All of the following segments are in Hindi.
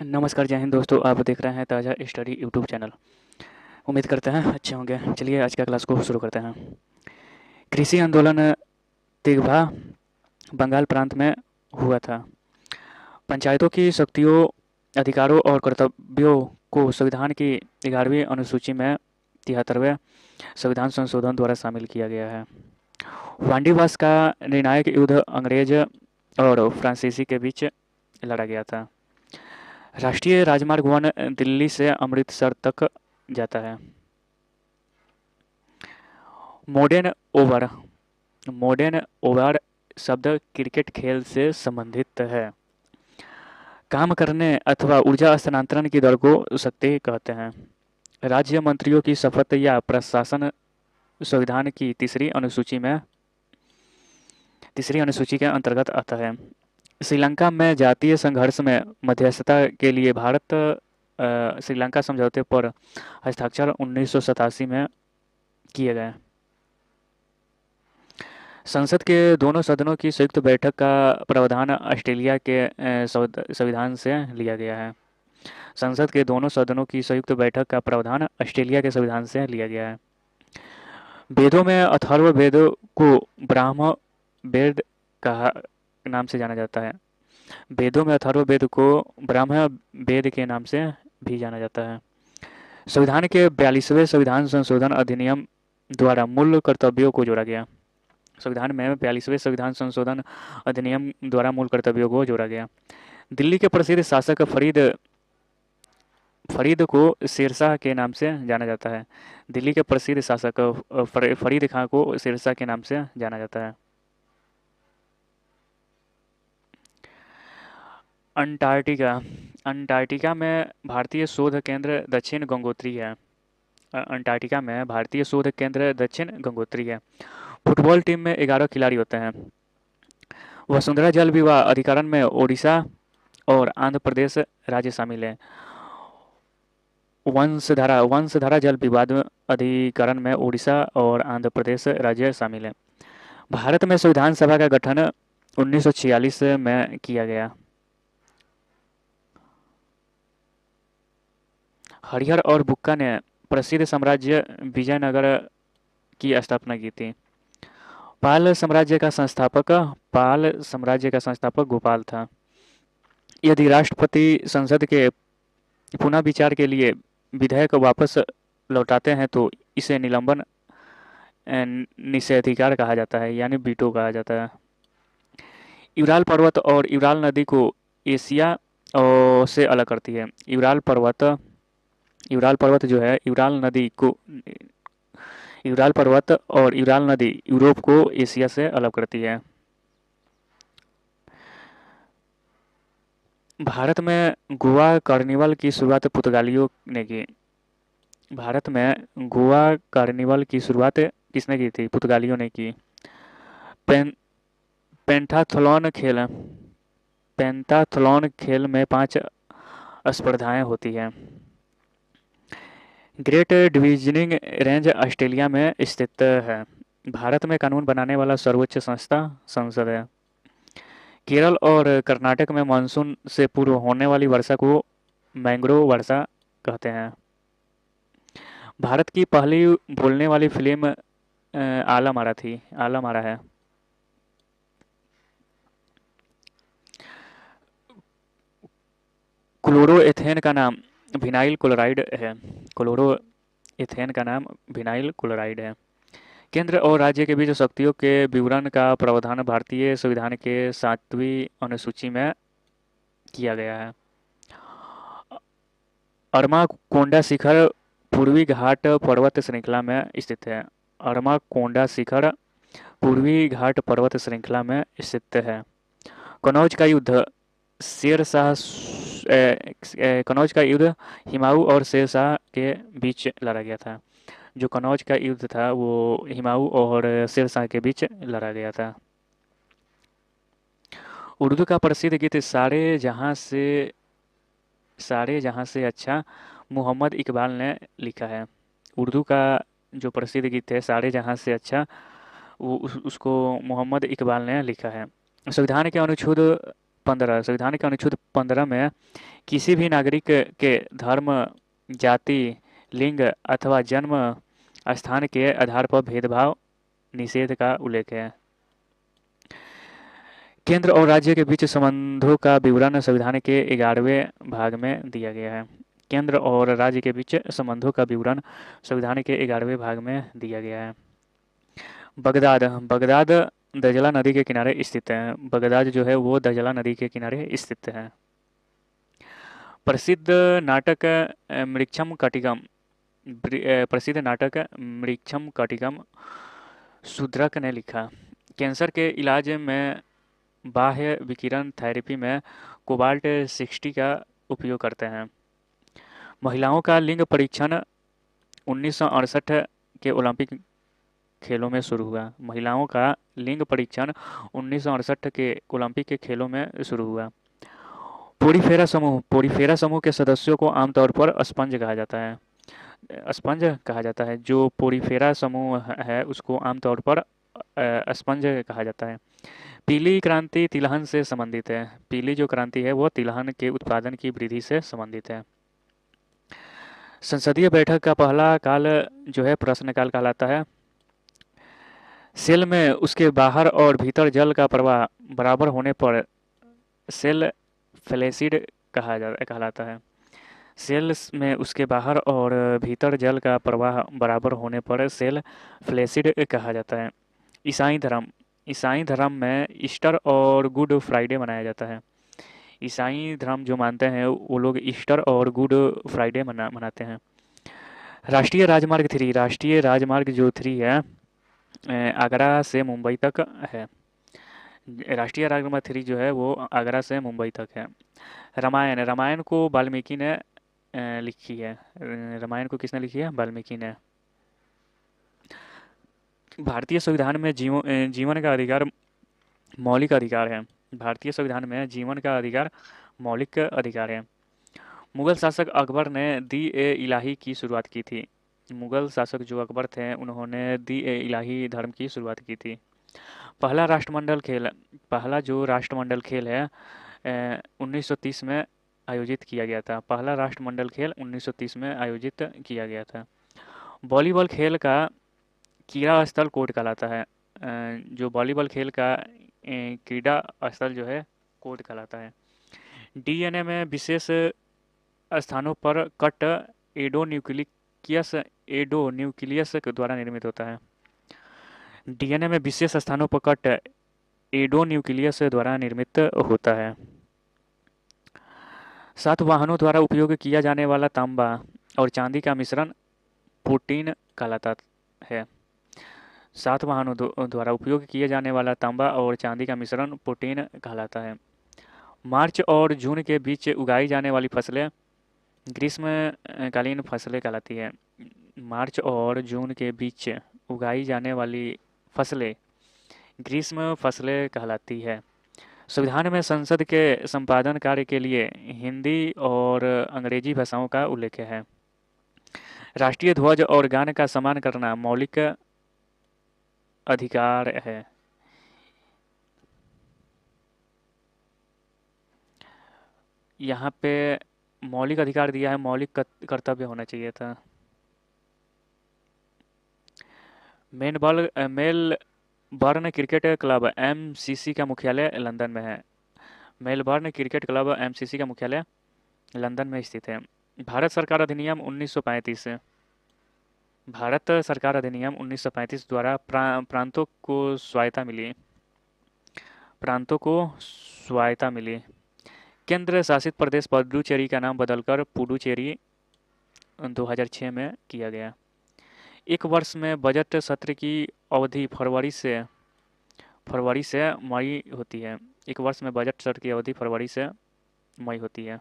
नमस्कार, जय हिंद दोस्तों। आप देख रहे हैं ताज़ा स्टडी यूट्यूब चैनल। उम्मीद करते हैं अच्छे होंगे। चलिए आज का क्लास को शुरू करते हैं। कृषि आंदोलन तिगभा बंगाल प्रांत में हुआ था। पंचायतों की शक्तियों, अधिकारों और कर्तव्यों को संविधान की 11वीं अनुसूची में 73वें संविधान संशोधन द्वारा शामिल किया गया है। वांडीवास का निर्णायक युद्ध अंग्रेज और फ्रांसीसी के बीच लड़ा गया था। राष्ट्रीय राजमार्ग 1 दिल्ली से अमृतसर तक जाता है। मॉडर्न ओवर मॉडर्न ओवर शब्द क्रिकेट खेल से संबंधित है। काम करने अथवा ऊर्जा स्थानांतरण की दर को शक्ति कहते हैं। राज्य मंत्रियों की शपथ या प्रशासन संविधान की तीसरी अनुसूची के अंतर्गत आता है। श्रीलंका में जातीय संघर्ष में मध्यस्थता के लिए भारत श्रीलंका समझौते पर हस्ताक्षर 1987 में किए गए। संसद के दोनों सदनों की संयुक्त बैठक का प्रावधान ऑस्ट्रेलिया के संविधान से लिया गया है। संसद के दोनों सदनों की संयुक्त बैठक का प्रावधान ऑस्ट्रेलिया के संविधान से लिया गया है। वेदों में अथर्ववेद को ब्राह्म वेद का नाम से जाना जाता है। वेदों में अथर्ववेद को ब्राह्म वेद के नाम से भी जाना जाता है। संविधान के 42वें संविधान संशोधन अधिनियम द्वारा मूल कर्तव्यों को जोड़ा गया। संविधान में 42वें संविधान संशोधन अधिनियम द्वारा मूल कर्तव्यों को जोड़ा गया। दिल्ली के प्रसिद्ध शासक फरीद को शेरशाह के नाम से जाना जाता है। दिल्ली के प्रसिद्ध शासक फरीद खां को शेरशाह के नाम से जाना जाता है। अंटार्कटिका अंटार्कटिका में भारतीय शोध केंद्र दक्षिण गंगोत्री है। अंटार्कटिका में भारतीय शोध केंद्र दक्षिण गंगोत्री है। फुटबॉल टीम में 11 खिलाड़ी होते हैं। वसुंधरा जल विवाह अधिकरण में ओडिशा और आंध्र प्रदेश राज्य शामिल है। वंशधारा जल विवाद अधिकरण में ओडिशा और आंध्र प्रदेश राज्य शामिल है। भारत में संविधान सभा का गठन 1946 में किया गया। हरिहर और बुक्का ने प्रसिद्ध साम्राज्य विजयनगर की स्थापना की थी। पाल साम्राज्य का संस्थापक गोपाल था। यदि राष्ट्रपति संसद के पुनः विचार के लिए विधेयक वापस लौटाते हैं तो इसे निलंबन निषेधाधिकार कहा जाता है, यानी वीटो कहा जाता है। यूराल पर्वत और यूराल नदी को एशिया से अलग करती है। यूराल पर्वत जो है यूराल पर्वत और यूराल नदी यूरोप को एशिया से अलग करती है। भारत में गोवा कार्निवल की शुरुआत पुर्तगालियों ने की। भारत में गोवा कार्निवल की शुरुआत किसने की थी? पुर्तगालियों ने की। पेन पेंटाथलॉन खेल पेंटाथलॉन खेल में 5 स्पर्धाएं होती हैं। ग्रेट डिवीजनिंग रेंज ऑस्ट्रेलिया में स्थित है। भारत में कानून बनाने वाला सर्वोच्च संस्था संसद है। केरल और कर्नाटक में मानसून से पूर्व होने वाली वर्षा को मैंग्रोव वर्षा कहते हैं। भारत की पहली बोलने वाली फिल्म आला मारा है। क्लोरोएथेन का नाम विनाइल क्लोराइड है। क्लोरोएथेन का नाम विनाइल क्लोराइड है। केंद्र और राज्य के बीच शक्तियों के विवरण का प्रावधान भारतीय संविधान के 7वीं अनुसूची में किया गया है। अरमाकोंडा शिखर पूर्वी घाट पर्वत श्रृंखला में स्थित है। अरमाकोंडा शिखर पूर्वी घाट पर्वत श्रृंखला में स्थित है। कनौज का युद्ध शेरशाह कनौज का युद्ध हिमायू और शेरशाह के बीच लड़ा गया था। जो कनौज का युद्ध था वो हिमायू और शेरशाह के बीच लड़ा गया था। उर्दू का प्रसिद्ध गीत सारे जहां से अच्छा मोहम्मद इकबाल ने लिखा है। उर्दू का जो प्रसिद्ध गीत है सारे जहां से अच्छा, उसको मोहम्मद इकबाल ने लिखा है। संविधान के अनुच्छेद 15 संविधान के अनुच्छेद 15 में किसी भी नागरिक के धर्म, जाति, लिंग अथवा जन्म स्थान के आधार पर भेदभाव निषेध का उल्लेख है। केंद्र और राज्य के बीच संबंधों का विवरण संविधान के 11वें भाग में दिया गया है। केंद्र और राज्य के बीच संबंधों का विवरण संविधान के 11वें भाग में दिया गया है। बगदाद बगदाद दजला नदी के किनारे स्थित है। बगदाद जो है वो दजला नदी के किनारे स्थित है। प्रसिद्ध नाटक मृक्षम कटिकम प्रसिद्ध नाटक मृक्षम कटिकम शूद्रक ने लिखा। कैंसर के इलाज में बाह्य विकिरण थेरेपी में कोबाल्ट 60 का उपयोग करते हैं। महिलाओं का लिंग परीक्षण 1968 के ओलंपिक खेलों में शुरू हुआ। महिलाओं का लिंग परीक्षण 1968 के ओलंपिक के खेलों में शुरू हुआ। पोरीफेरा समूह के सदस्यों को आमतौर पर स्पंज कहा जाता है। स्पंज कहा जाता है। जो पोरीफेरा समूह है उसको आमतौर पर स्पंज कहा जाता है। पीली क्रांति तिलहन से संबंधित है। पीली जो क्रांति है वो तिलहन के उत्पादन की वृद्धि से संबंधित है। संसदीय बैठक का पहला काल जो है प्रश्नकाल कहलाता है। सेल में उसके बाहर और भीतर जल का प्रवाह बराबर होने पर सेल फ्लैसिड कहलाता है। सेल में उसके बाहर और भीतर जल का प्रवाह बराबर होने पर सेल फ्लैसिड कहा जाता है। ईसाई धर्म में ईस्टर और गुड फ्राइडे मनाया जाता है। ईसाई धर्म जो मानते हैं वो लोग ईस्टर और गुड फ्राइडे मनाते हैं। राष्ट्रीय राजमार्ग जो 3 है आगरा से मुंबई तक है। राष्ट्रीय राजमार्ग 3 जो है वो आगरा से मुंबई तक है। रामायण को वाल्मीकि ने लिखी है। रामायण को किसने लिखी है? वाल्मीकि ने। भारतीय संविधान में जीवन का अधिकार मौलिक अधिकार है। भारतीय संविधान में जीवन का अधिकार मौलिक अधिकार है। मुगल शासक अकबर ने दी-ए-इलाही की शुरुआत की थी। मुगल शासक जो अकबर थे उन्होंने दी-ए-इलाही धर्म की शुरुआत की थी। पहला जो राष्ट्रमंडल खेल है 1930 में आयोजित किया गया था। पहला राष्ट्रमंडल खेल 1930 में आयोजित किया गया था। वॉलीबॉल खेल का क्रीड़ा स्थल कोर्ट कहलाता है। जो वॉलीबॉल खेल का क्रीड़ा स्थल जो है कोर्ट कहलाता है। डीएनए में विशेष स्थानों पर कट एडोन्यूक्लियस के द्वारा निर्मित होता है। डीएनए में विशेष स्थानों पर कट एडोन्यूक्लियस द्वारा निर्मित होता है। 7 वाहनों द्वारा उपयोग किया जाने वाला तांबा और चांदी का मिश्रण प्रोटीन कहलाता है। 7 वाहनों द्वारा उपयोग किए जाने वाला तांबा और चांदी का मिश्रण प्रोटीन कहलाता है। मार्च और जून के बीच उगाई जाने वाली फसलें ग्रीष्मकालीन फसलें कहलाती है। मार्च और जून के बीच उगाई जाने वाली फसलें ग्रीष्म फसलें कहलाती है। संविधान में संसद के संपादन कार्य के लिए हिंदी और अंग्रेजी भाषाओं का उल्लेख है। राष्ट्रीय ध्वज और गान का सम्मान करना मौलिक अधिकार है। यहाँ पे मौलिक अधिकार दिया है, मौलिक कर्तव्य होना चाहिए था। मेलबर्न क्रिकेट क्लब एमसीसी का मुख्यालय लंदन में है। मेलबर्न क्रिकेट क्लब एमसीसी का मुख्यालय लंदन में स्थित है। भारत सरकार अधिनियम 1935 भारत सरकार अधिनियम 1935 द्वारा प्रांतों को स्वायत्ता मिली। केंद्र शासित प्रदेश पुडुचेरी का नाम बदलकर पुडुचेरी 2006 में किया गया। एक वर्ष में बजट सत्र की अवधि फरवरी से मई होती है। एक वर्ष में बजट सत्र की अवधि फरवरी से मई होती है।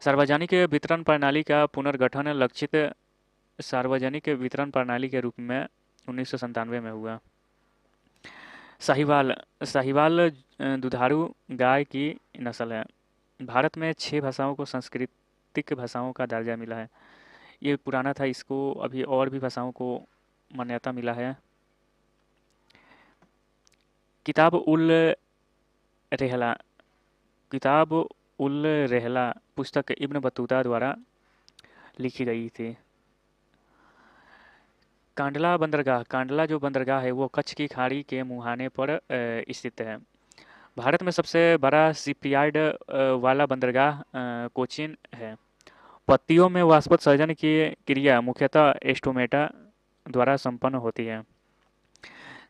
सार्वजनिक वितरण प्रणाली का पुनर्गठन लक्षित सार्वजनिक वितरण प्रणाली के रूप में 1997 में हुआ। साहिवाल दुधारू गाय की नस्ल है। भारत में 6 भाषाओं को सांस्कृतिक भाषाओं का दर्जा मिला है। ये पुराना था, इसको अभी और भी भाषाओं को मान्यता मिला है। किताब उल रेहला किताब उल रेहला पुस्तक इब्न बतूता द्वारा लिखी गई थी। कांडला बंदरगाह, कांडला जो बंदरगाह है वो कच्छ की खाड़ी के मुहाने पर स्थित है। भारत में सबसे बड़ा शिपयार्ड वाला बंदरगाह कोचीन है। पत्तियों में वाष्पोत्सर्जन की क्रिया मुख्यतः एस्टोमेटा द्वारा संपन्न होती है।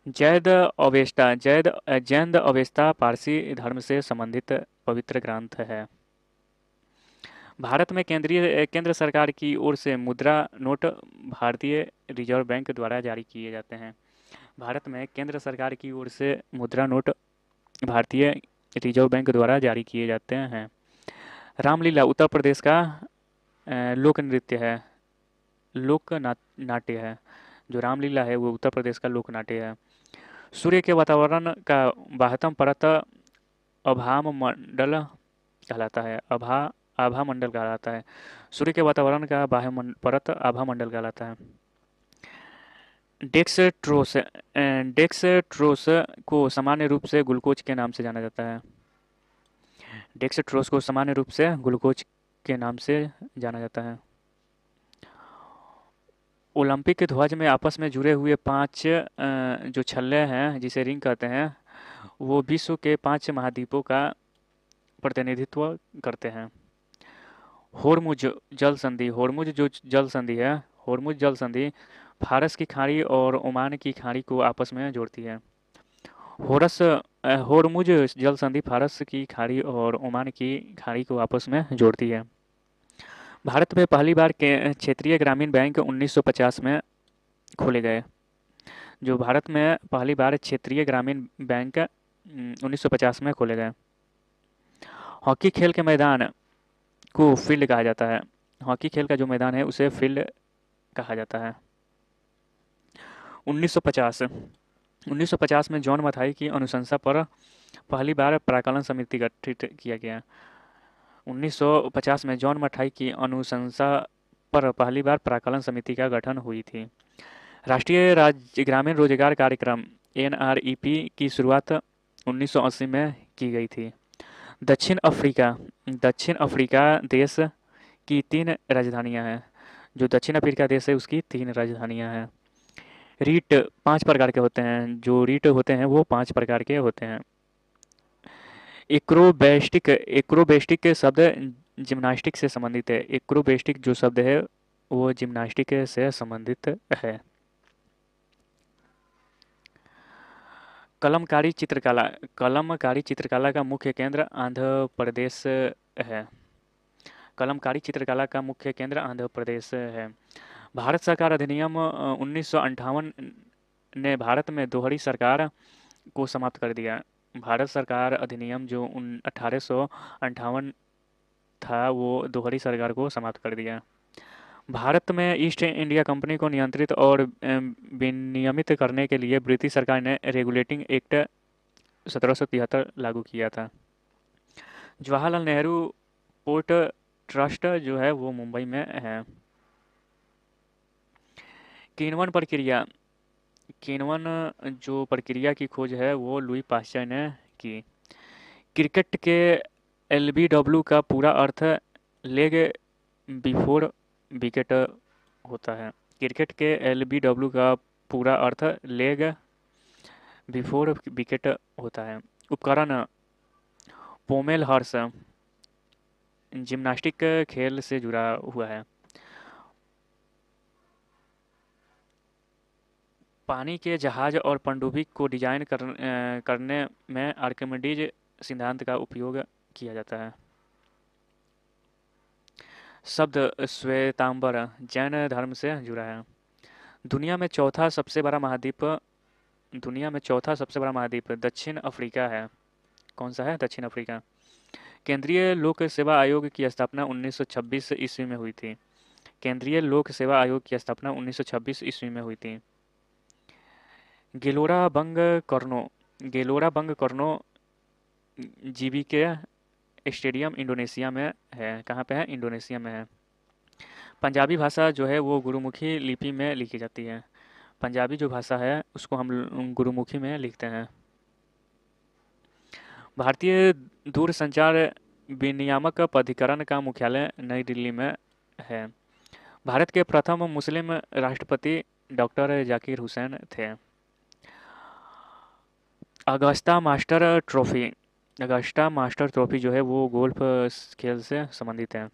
जैद अवेस्ता, जैद अवेस्ता पारसी धर्म से संबंधित पवित्र ग्रंथ है। भारत में केंद्र सरकार की ओर से मुद्रा नोट भारतीय रिजर्व बैंक द्वारा जारी किए जाते हैं। भारत में केंद्र सरकार की ओर से मुद्रा नोट भारतीय रिजर्व बैंक द्वारा जारी किए जाते हैं। रामलीला उत्तर प्रदेश का लोक नृत्य है, लोक नाट्य है। जो रामलीला है वो उत्तर प्रदेश का लोक नाट्य है। सूर्य के वातावरण का बाह्यतम परत अभाम मंडल कहलाता है। आभा मंडल कहलाता है। सूर्य के वातावरण का बाह्य परत आभा मंडल कहलाता है। डेक्सट्रोस डेक्सट्रोस को सामान्य रूप से ग्लूकोज के नाम से जाना जाता है। डेक्सट्रोस को सामान्य रूप से ग्लूकोज के नाम से जाना जाता है। ओलंपिक ध्वज में आपस में जुड़े हुए 5 जो छल्ले हैं जिसे रिंग कहते हैं वो विश्व के 5 महाद्वीपों का प्रतिनिधित्व करते हैं। होर्मुज जल संधि, होर्मुज जो जल संधि है, होर्मुज जल संधि फारस की खाड़ी और ओमान की खाड़ी को आपस में जोड़ती है। होर्मुज जल संधि फारस की खाड़ी और ओमान की खाड़ी को आपस में जोड़ती है। भारत में पहली बार के क्षेत्रीय ग्रामीण बैंक 1950 में खोले गए। जो भारत में पहली बार क्षेत्रीय ग्रामीण बैंक 1950 में खोले गए। हॉकी खेल के मैदान को फील्ड कहा जाता है। हॉकी खेल का जो मैदान है उसे फील्ड कहा जाता है। 1950 में जॉन मथाई की अनुशंसा पर पहली बार प्राक्कलन समिति गठित किया गया। 1950 में जॉन मथाई की अनुशंसा पर पहली बार प्राक्कलन समिति का गठन हुई थी। राष्ट्रीय राज्य ग्रामीण रोजगार कार्यक्रम NREP की शुरुआत 1980 में की गई थी। दक्षिण अफ्रीका देश की 3 राजधानियां हैं। जो दक्षिण अफ्रीका देश है उसकी 3 राजधानियां हैं। रीट 5 प्रकार के होते हैं। जो रीट होते हैं वो 5 प्रकार के होते हैं। एक्रोबेस्टिक शब्द जिम्नास्टिक से संबंधित है। एक्रोबेस्टिक जो शब्द है वो जिम्नास्टिक से संबंधित है। कलमकारी चित्रकला का मुख्य केंद्र आंध्र प्रदेश है। कलमकारी चित्रकला का मुख्य केंद्र आंध्र प्रदेश है। भारत सरकार अधिनियम 1958 ने भारत में दोहरी सरकार को समाप्त कर दिया। भारत सरकार अधिनियम जो 1858 था वो दोहरी सरकार को समाप्त कर दिया। भारत में ईस्ट इंडिया कंपनी को नियंत्रित और विनियमित करने के लिए ब्रिटिश सरकार ने रेगुलेटिंग एक्ट 1773 लागू किया था। जवाहरलाल नेहरू पोर्ट ट्रस्ट जो है वो मुंबई में है। किण्वन जो प्रक्रिया की खोज है वो लुई पाश्चर ने की। क्रिकेट के LBW का पूरा अर्थ लेग बिफोर विकेट होता है। क्रिकेट के LBW का पूरा अर्थ लेग बिफोर विकेट होता है। उपकरण पोमेल हॉर्स जिम्नास्टिक खेल से जुड़ा हुआ है। पानी के जहाज और पनडुब्बी को डिजाइन करने में आर्किमिडीज सिद्धांत का उपयोग किया जाता है। शब्द श्वेतांबर जैन धर्म से जुड़ा है। दुनिया में चौथा सबसे बड़ा महाद्वीप दक्षिण अफ्रीका है। कौन सा है? दक्षिण अफ्रीका। केंद्रीय लोक सेवा आयोग की स्थापना 1926 ईस्वी में हुई थी। केंद्रीय लोक सेवा आयोग की स्थापना 1926 ईस्वी में हुई थी। गेलोरा बंग कर्नो जीबी के स्टेडियम इंडोनेशिया में है। कहाँ पे है? इंडोनेशिया में है। पंजाबी भाषा जो है वो गुरुमुखी लिपि में लिखी जाती है। पंजाबी जो भाषा है उसको हम गुरुमुखी में लिखते हैं। भारतीय दूरसंचार विनियामक प्राधिकरण का मुख्यालय नई दिल्ली में है। भारत के प्रथम मुस्लिम राष्ट्रपति डॉक्टर जाकिर हुसैन थे। Augusta master trophy Augusta master trophy जो है वो गोल्फ खेल से संबंधित है।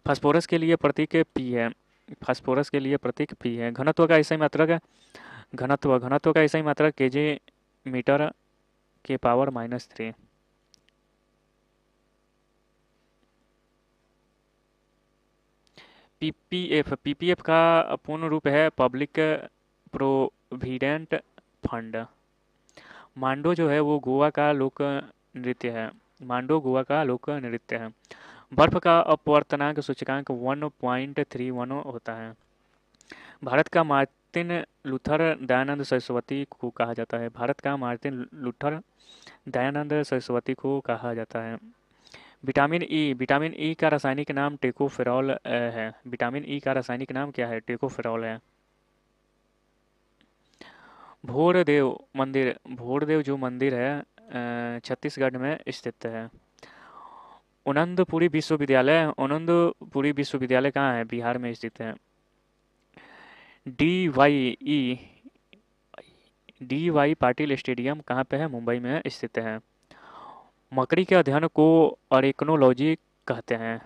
फास्फोरस के लिए प्रतीक पी है। फास्फोरस के लिए प्रतीक पी है। घनत्व का ईसाई मात्रक है। घनत्व का ईसाई मात्रक केजी मीटर के पावर -3। पीपीएफ का पूर्ण रूप है पब्लिक प्रोविडेंट फंड। मांडो जो है वो गोवा का लोक नृत्य है। मांडो गोवा का लोक नृत्य है। बर्फ का अपवर्तनांक सूचकांक 1.31 होता है। भारत का मार्टिन लूथर दयानंद सरस्वती को कहा जाता है। भारत का मार्टिन लूथर दयानंद सरस्वती को कहा जाता है। विटामिन ई का रासायनिक नाम टेकोफेरॉल है। विटामिन ई का रासायनिक नाम क्या है? टेकोफेरॉल है। भोरदेव जो मंदिर है छत्तीसगढ़ में स्थित है। आनंदपुरी विश्वविद्यालय कहाँ है? बिहार में स्थित है। D Y E D Y Patil stadium कहाँ पे है? मुंबई में स्थित है। मकड़ी के अध्ययन को अरेक्नोलॉजी कहते हैं।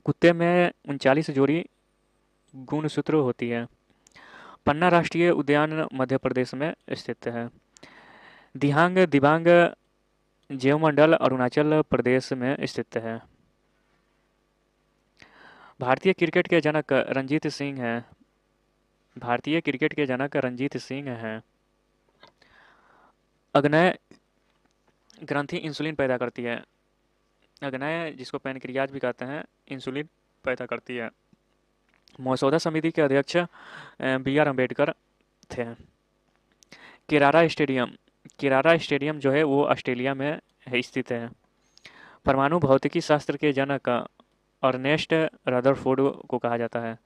कुत्ते में 39 जोड़ी गुणसूत्र होती है। पन्ना राष्ट्रीय उद्यान मध्य प्रदेश में स्थित है। दिबांग जैवमंडल अरुणाचल प्रदेश में स्थित है। भारतीय क्रिकेट के जनक रंजीत सिंह हैं। भारतीय क्रिकेट के जनक रंजीत सिंह हैं। अग्नय ग्रंथि इंसुलिन पैदा करती है। अग्नय जिसको पैनक्रियाज भी कहते हैं, इंसुलिन पैदा करती है। मसौदा समिति के अध्यक्ष बी आर अम्बेडकर थे। किरारा स्टेडियम जो है वो ऑस्ट्रेलिया में स्थित है। परमाणु भौतिकी शास्त्र के जनक अर्नेस्ट रदरफोर्ड को कहा जाता है।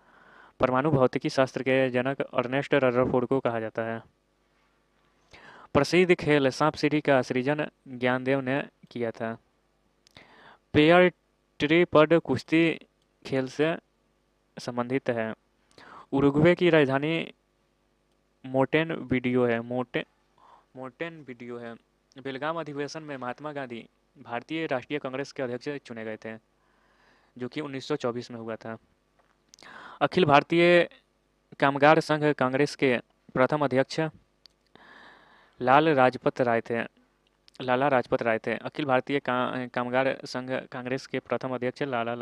परमाणु भौतिकी शास्त्र के जनक अर्नेस्ट रदरफोर्ड को कहा जाता है। प्रसिद्ध खेल सांप सीढ़ी का सृजन ज्ञानदेव ने किया था। पेयर ट्रीपड कुश्ती खेल से संबंधित है। उरुग्वे की राजधानी मोंटेवीडियो है। बेलगाम अधिवेशन में महात्मा गांधी भारतीय राष्ट्रीय कांग्रेस के अध्यक्ष चुने गए थे, जो कि 1924 में हुआ था। अखिल भारतीय कामगार संघ कांग्रेस के प्रथम अध्यक्ष लाला राजपत राय थे। अखिल भारतीय कामगार संघ कांग्रेस के प्रथम अध्यक्ष लाला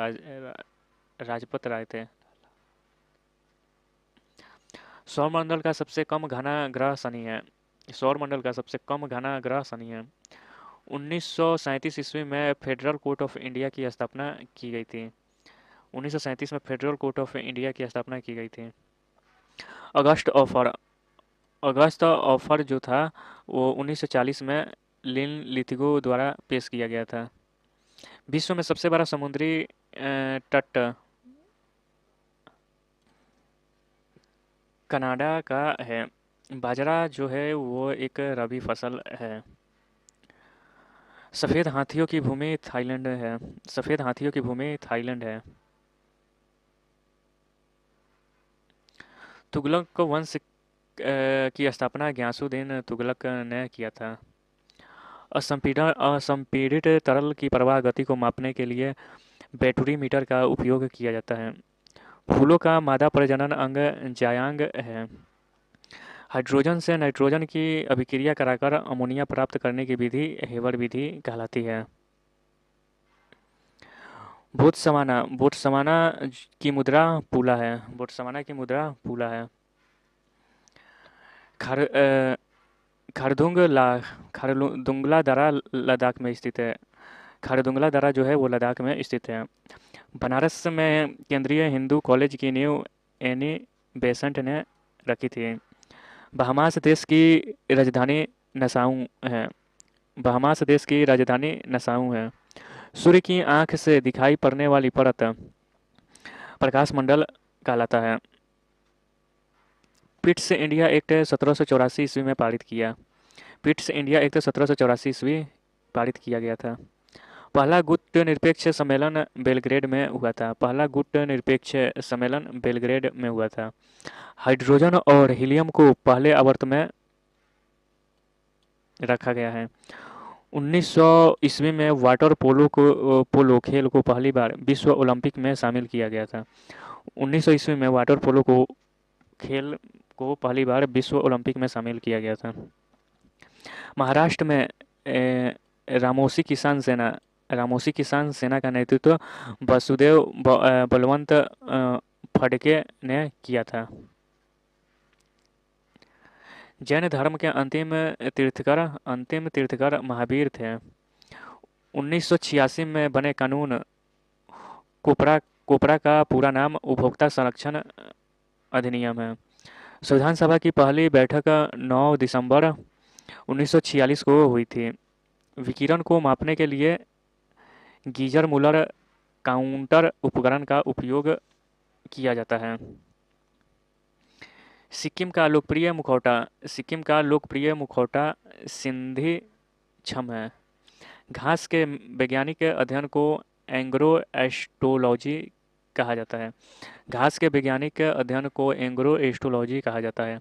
राजपत राय थे। सौरमंडल का सबसे कम घना ग्रह शनि है। सौरमंडल का सबसे कम घना ग्रह शनि है। 1937 ईस्वी में फेडरल कोर्ट ऑफ इंडिया की स्थापना की गई थी। 1937 में फेडरल कोर्ट ऑफ इंडिया की स्थापना की गई थी। अगस्त ऑफर जो था वो 1940 में लिन लिथिगो द्वारा पेश किया गया था। विश्व में सबसे बड़ा समुद्री तट कनाडा का है। बाजरा जो है वो एक रबी फसल है। सफ़ेद हाथियों की भूमि थाईलैंड है। सफ़ेद हाथियों की भूमि थाईलैंड है। तुगलक वंश की स्थापना ग्यासुद्दीन तुगलक ने किया था। असंपीड़ित तरल की प्रवाह गति को मापने के लिए बैटरीमीटर का उपयोग किया जाता है। फूलों का मादा प्रजनन अंग जायांग है। हाइड्रोजन से नाइट्रोजन की अभिक्रिया कराकर अमोनिया प्राप्त करने की विधि हेवर विधि कहलाती है। बोत्सवाना की मुद्रा पूला है। बोत्सवाना की मुद्रा पूला है। खारदुंगला दर्रा लद्दाख में स्थित है। खारदुंगला दर्रा जो है वो लद्दाख में स्थित है। बनारस में केंद्रीय हिंदू कॉलेज की नींव एनी बेसेंट ने रखी थी। बहामास देश की राजधानी नसाऊ है। सूर्य की आंख से दिखाई पड़ने वाली परत प्रकाश मंडल कहलाता है। पिट्स इंडिया एक्ट 1784 ईस्वी में पारित किया। पिट्स इंडिया एक्ट 1784 ईस्वी पारित किया गया था। पहला गुट निरपेक्ष सम्मेलन बेलग्रेड में हुआ था। पहला गुट निरपेक्ष सम्मेलन बेलग्रेड में हुआ था। हाइड्रोजन और हीलियम को पहले आवर्त में रखा गया है। 1900 ईस्वी में वाटर पोलो खेल को पहली बार विश्व ओलंपिक में शामिल किया गया था। 1900 ईस्वी में वाटर पोलो को खेल को पहली बार विश्व ओलंपिक में शामिल किया गया था। महाराष्ट्र में रामोसी किसान सेना का नेतृत्व वसुदेव बलवंत फडके ने किया था। जैन धर्म के अंतिम तीर्थकर महावीर थे। 1986 में बने कानून कोपरा का पूरा नाम उपभोक्ता संरक्षण अधिनियम है। संविधान सभा की पहली बैठक 9 दिसंबर 1946 को हुई थी। विकिरण को मापने के लिए गीजर मुलर काउंटर उपकरण का उपयोग किया जाता है। सिक्किम का लोकप्रिय मुखौटा सिंधी छम है। घास के वैज्ञानिक अध्ययन को एंग्रोएस्ट्रोलॉजी कहा जाता है। घास के वैज्ञानिक अध्ययन को एंग्रोएस्ट्रोलॉजी कहा जाता है।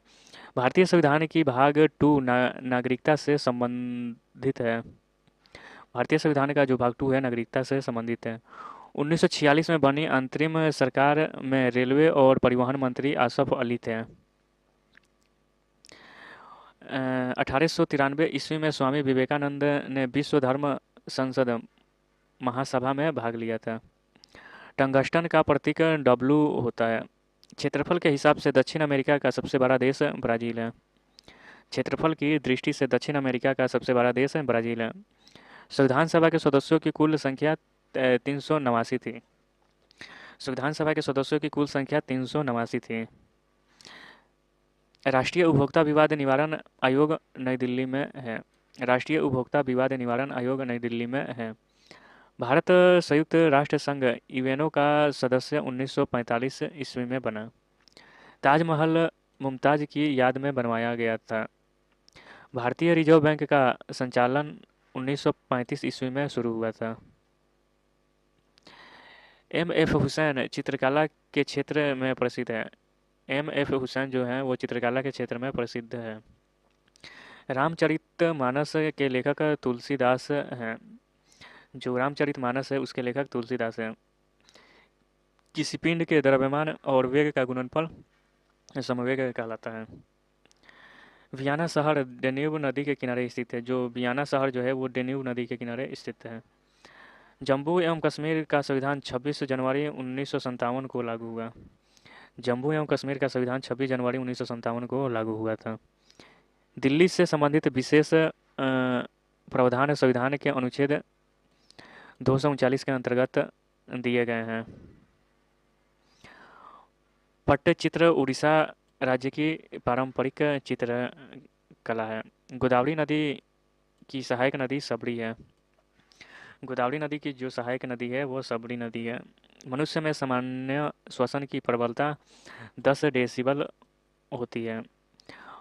भारतीय संविधान की भाग 2 नागरिकता से संबंधित है। भारतीय संविधान का जो भाग 2 है नागरिकता से संबंधित है। 1946 में बनी अंतरिम सरकार में रेलवे और परिवहन मंत्री आसफ अली थे। 1893 ईस्वी में स्वामी विवेकानंद ने विश्व धर्म संसद महासभा में भाग लिया था। टंगस्टन का प्रतीक डब्लू होता है। क्षेत्रफल के हिसाब से दक्षिण अमेरिका का सबसे बड़ा देश ब्राज़ील है। क्षेत्रफल की दृष्टि से दक्षिण अमेरिका का सबसे बड़ा देश ब्राज़ील है। संविधान सभा के सदस्यों की कुल संख्या 389 थी। संविधान सभा के सदस्यों की कुल संख्या 389 थी। राष्ट्रीय उपभोक्ता विवाद निवारण आयोग नई दिल्ली में है। राष्ट्रीय उपभोक्ता विवाद निवारण आयोग नई दिल्ली में है। भारत संयुक्त राष्ट्र संघ यूएनओ का सदस्य 1945 ईस्वी में बना। ताजमहल मुमताज़ की याद में बनवाया गया था। भारतीय रिजर्व बैंक का संचालन 1935 ईस्वी में शुरू हुआ था। एम.एफ. हुसैन चित्रकला के क्षेत्र में प्रसिद्ध है। एम.एफ. हुसैन जो हैं वो चित्रकला के क्षेत्र में प्रसिद्ध है। रामचरितमानस के लेखक तुलसीदास हैं। जो रामचरितमानस है उसके लेखक तुलसीदास हैं। किसी पिंड के द्रव्यमान और वेग का गुणनफल समवेग कहलाता है। वियना शहर डेन्यूब नदी के किनारे स्थित है। जो वियना शहर जो है वो डेन्यूब नदी के किनारे स्थित है। जम्मू एवं कश्मीर का संविधान 26 जनवरी 1957 को लागू हुआ। जम्मू एवं कश्मीर का संविधान 26 जनवरी 1957 को लागू हुआ था। दिल्ली से संबंधित विशेष प्रावधान संविधान के अनुच्छेद 239 के अंतर्गत दिए गए हैं। पट्टचित्र उड़ीसा राज्य की पारंपरिक चित्रकला है। गोदावरी नदी की सहायक नदी सबरी है। गोदावरी नदी की जो सहायक नदी है वो सबरी नदी है। मनुष्य में सामान्य श्वसन की प्रबलता 10 डेसिबल होती है।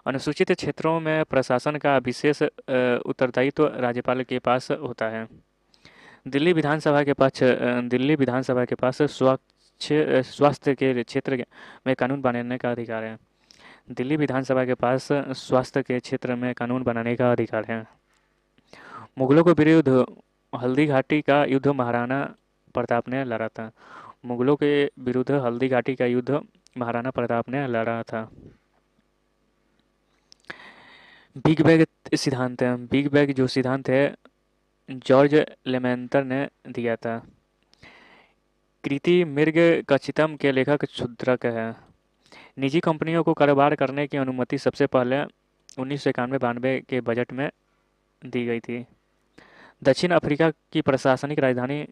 अनुसूचित क्षेत्रों में प्रशासन का विशेष उत्तरदायित्व राज्यपाल के पास होता है। दिल्ली विधानसभा के पास स्वास्थ्य के क्षेत्र में कानून बनाने का अधिकार है। दिल्ली विधानसभा के पास स्वास्थ्य के क्षेत्र में कानून बनाने का अधिकार है। मुगलों के विरुद्ध हल्दी घाटी का युद्ध महाराणा प्रताप ने लड़ा था। मुगलों के विरुद्ध हल्दी घाटी का युद्ध महाराणा प्रताप ने लड़ा था। बिग बैंग सिद्धांत है। बिग बैंग जो सिद्धांत है जॉर्ज लेमेंटर ने दिया था। कृति मृग कच्छितम के लेखक क्षुद्रक है। निजी कंपनियों को कारोबार करने की अनुमति सबसे पहले 1991-92 के बजट में दी गई थी। दक्षिण अफ्रीका की प्रशासनिक राजधानी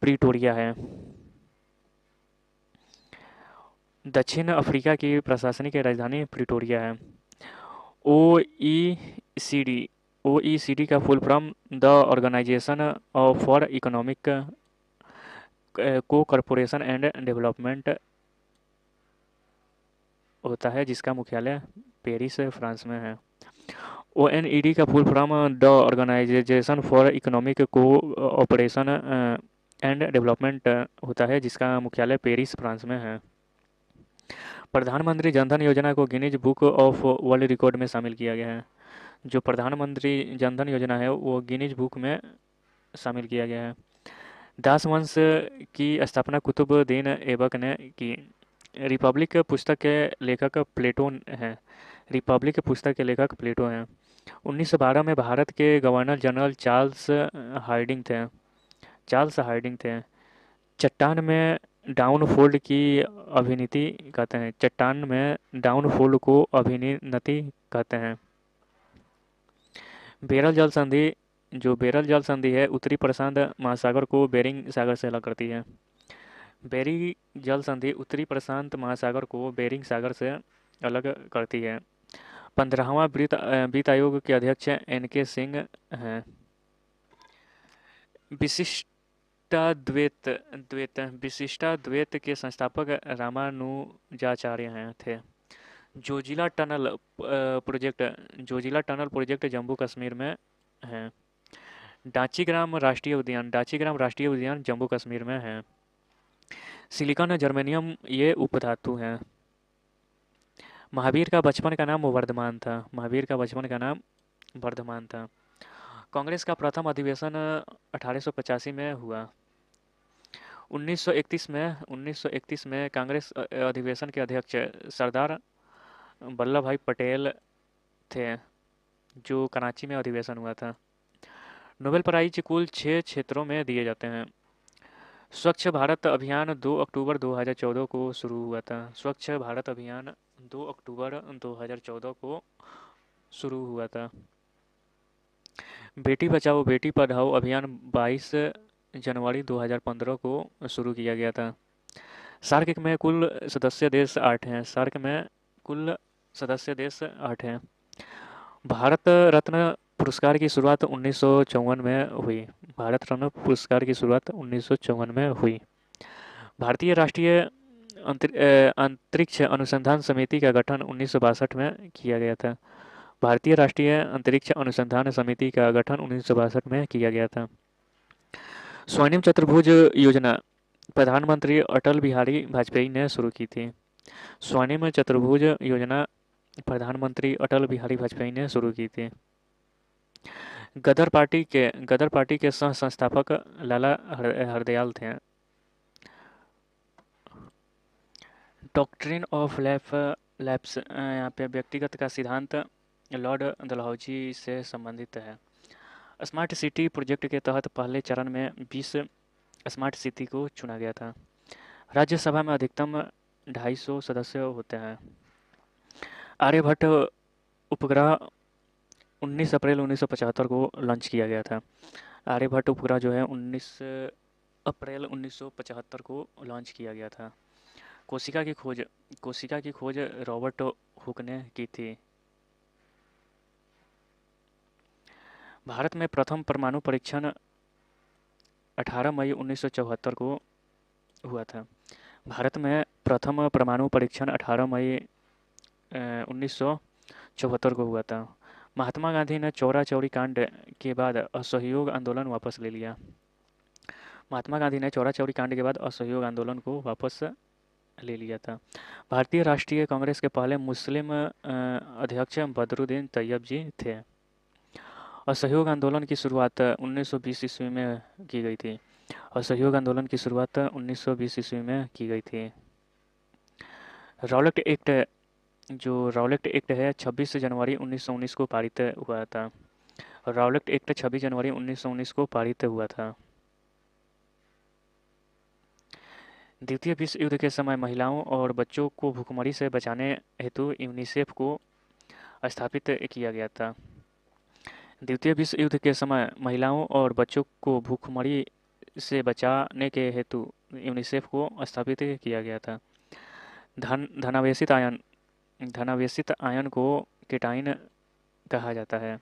प्रिटोरिया है। दक्षिण अफ्रीका की प्रशासनिक राजधानी प्रिटोरिया है। ओईसीडी का full form the organisation for economic cooperation and development होता है, जिसका मुख्यालय पेरिस फ्रांस में है। ONED का full form the organisation for economic cooperation and development होता है, जिसका मुख्यालय पेरिस, फ्रांस में है। प्रधानमंत्री जनधन योजना को Guinness book of world record में शामिल किया गया है। जो प्रधानमंत्री जनधन योजना है वो गिनीज बुक में शामिल किया गया है। दास वंश की स्थापना कुतुबुद्दीन ऐबक ने की। रिपब्लिक पुस्तक के लेखक प्लेटो हैं। रिपब्लिक पुस्तक के लेखक प्लेटो हैं। 1912 में भारत के गवर्नर जनरल चार्ल्स हार्डिंग थे। चट्टान में डाउनफोल्ड की अभिनीति कहते हैं। चट्टान में डाउनफोल्ड को अभिनीति कहते हैं। बेरल जल संधि जो बेरल जल संधि है उत्तरी प्रशांत महासागर को बेरिंग सागर से अलग करती है। बेरी जल संधि उत्तरी प्रशांत महासागर को बेरिंग सागर से अलग करती है। 15वां वित्त आयोग के अध्यक्ष NK सिंह हैं। विशिष्टाद्वैत द्वैत विशिष्टाद्वैत के संस्थापक रामानुजाचार्य हैं थे। जोजिला टनल प्रोजेक्ट जम्मू कश्मीर में है। डांचीग्राम राष्ट्रीय उद्यान जम्मू कश्मीर में है। सिलिकॉन जर्मेनियम ये उपधातु हैं। महावीर का बचपन का नाम वर्धमान था। कांग्रेस का प्रथम अधिवेशन 1885 में हुआ। 1931 में कांग्रेस अधिवेशन के अध्यक्ष सरदार वल्लभ भाई पटेल थे, जो कराची में अधिवेशन हुआ था। नोबेल प्राइज कुल 6 क्षेत्रों में दिए जाते हैं। स्वच्छ भारत अभियान 2 अक्टूबर 2014 को शुरू हुआ था। स्वच्छ भारत अभियान 2 अक्टूबर 2014 को शुरू हुआ था। बेटी बचाओ बेटी पढ़ाओ अभियान 22 जनवरी 2015 को शुरू किया गया था। सार्क में कुल सदस्य देश 8 हैं। भारत रत्न पुरस्कार की शुरुआत 1954 में हुई। भारतीय राष्ट्रीय अंतरिक्ष अनुसंधान समिति का गठन 1962 में किया गया था। भारतीय राष्ट्रीय अंतरिक्ष अनुसंधान समिति का गठन 1962 में किया गया था। स्वर्णिम चतुर्भुज योजना प्रधानमंत्री अटल बिहारी वाजपेयी ने शुरू की थी। स्वर्णिम चतुर्भुज योजना प्रधानमंत्री अटल बिहारी वाजपेयी ने शुरू की थी। गदर पार्टी के सह संस्थापक लाला हरदयाल थे। डॉक्ट्रिन ऑफ लैप्स यहाँ पे व्यक्तिगत का सिद्धांत लॉर्ड डलहौजी से संबंधित है। स्मार्ट सिटी प्रोजेक्ट के तहत पहले चरण में 20 स्मार्ट सिटी को चुना गया था। राज्यसभा में अधिकतम 250 सदस्य होते हैं। आर्यभट्ट उपग्रह 19 अप्रैल 1975 को लॉन्च किया गया था। आर्यभट्ट उपग्रह जो है 19 अप्रैल 1975 को लॉन्च किया गया था। कोशिका की खोज रॉबर्ट हुक ने की थी। भारत में प्रथम परमाणु परीक्षण 18 मई 1974 को हुआ था। भारत में प्रथम परमाणु परीक्षण 18 मई 1974 को हुआ था। महात्मा गांधी ने चौरा चौरी कांड के बाद असहयोग आंदोलन वापस ले लिया। महात्मा गांधी ने चौरा चौरी कांड के बाद असहयोग आंदोलन को वापस ले लिया था। भारतीय राष्ट्रीय कांग्रेस के पहले मुस्लिम अध्यक्ष बदरुद्दीन तैयब जी थे। असहयोग आंदोलन की शुरुआत 1920 ईस्वी में की गई थी। असहयोग आंदोलन की शुरुआत 1920 ईस्वी में की गई थी। रॉलेट एक्ट है 26 जनवरी 1919 को पारित हुआ था। रॉलेट एक्ट 26 जनवरी 1919 को पारित हुआ था। द्वितीय विश्व युद्ध के समय महिलाओं और बच्चों को भूखमरी से बचाने हेतु यूनिसेफ को स्थापित किया गया था। द्वितीय विश्व युद्ध के समय महिलाओं और बच्चों को भूखमरी से बचाने के हेतु यूनिसेफ को स्थापित किया गया था। धनावेशित आयन को केटाइन कहा जाता है।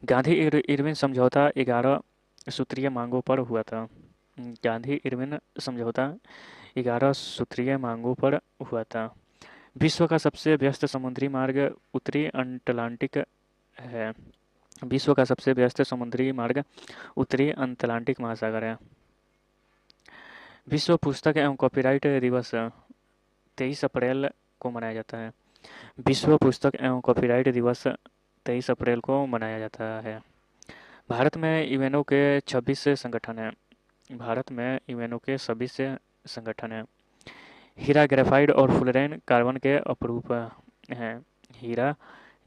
गांधी इरविन समझौता 11 सूत्रीय मांगों पर हुआ था। गांधी इरविन समझौता 11 सूत्रीय मांगों पर हुआ था। विश्व का सबसे व्यस्त समुद्री मार्ग उत्तरी अटलांटिक है। विश्व का सबसे व्यस्त समुद्री मार्ग उत्तरी अटलांटिक महासागर है। विश्व पुस्तक एवं कॉपीराइट दिवस 23 अप्रैल को मनाया जाता है। विश्व पुस्तक एवं कॉपीराइट दिवस 23 अप्रैल को मनाया जाता है। भारत में यूएनओ के 26 संगठन हैं। भारत में यूएनओ के 26 संगठन हैं। हीरा ग्रेफाइट और फ्लोरीन कार्बन के अपरूप हैं। हीरा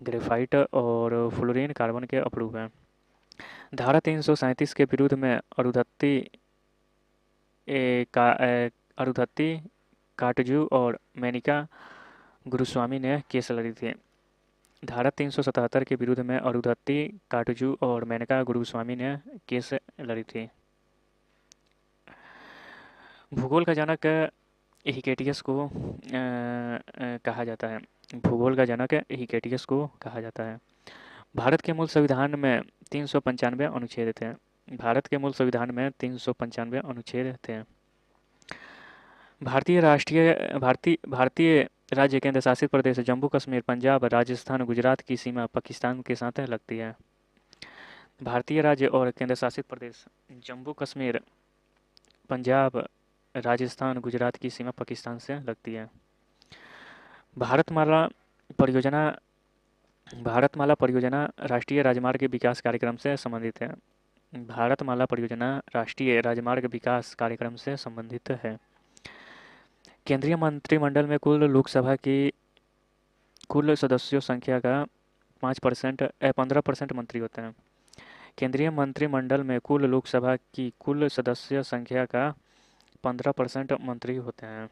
ग्रेफाइट और फ्लोरीन कार्बन के अपरूप हैं। धारा 337 के विरुद्ध में अरुंधति काटजू और मेनका गुरुस्वामी ने केस लड़ी थी। धारा 377 के विरुद्ध में अरुंधति काटजू और मेनका गुरुस्वामी ने केस लड़ी थी। भूगोल का जनक हिकेटियस को कहा जाता है। भूगोल का जनक हिकेटियस को कहा जाता है। भारत के मूल संविधान में 395 अनुच्छेद थे। भारत के मूल संविधान में 395 अनुच्छेद थे। भारतीय राज्य केंद्र शासित प्रदेश जम्मू कश्मीर, पंजाब, राजस्थान, गुजरात की सीमा पाकिस्तान के साथ लगती है। भारतीय राज्य और केंद्र शासित प्रदेश जम्मू कश्मीर, पंजाब, राजस्थान, गुजरात की सीमा पाकिस्तान से लगती है। भारतमाला परियोजना भारतमाला परियोजना राष्ट्रीय राजमार्ग विकास कार्यक्रम से संबंधित है। भारतमाला परियोजना राष्ट्रीय राजमार्ग विकास कार्यक्रम से संबंधित है। केंद्रीय मंत्रिमंडल में कुल सदस्यों संख्या का 15% मंत्री होते हैं। केंद्रीय मंत्रिमंडल में कुल लोकसभा की कुल सदस्य संख्या का 15% मंत्री होते हैं।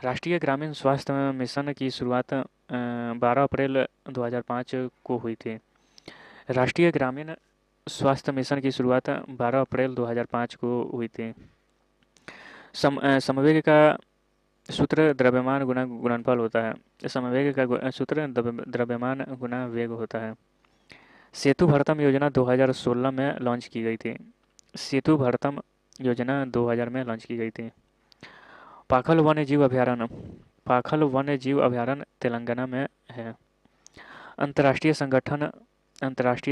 राष्ट्रीय ग्रामीण स्वास्थ्य मिशन की शुरुआत 12 अप्रैल 2005 को हुई थी। राष्ट्रीय ग्रामीण स्वास्थ्य मिशन की शुरुआत 12 अप्रैल 2005 को हुई थी। समवेग का सूत्र द्रव्यमान गुना गुणनफल होता है। समवेग का सूत्र द्रव्यमान गुना वेग होता है। सेतु भारतम योजना 2016 में लॉन्च की गई थी। सेतु भारतम योजना 2000 में लॉन्च की गई थी। पाखल वन्यजीव अभयारण्य तेलंगाना में है। अंतर्राष्ट्रीय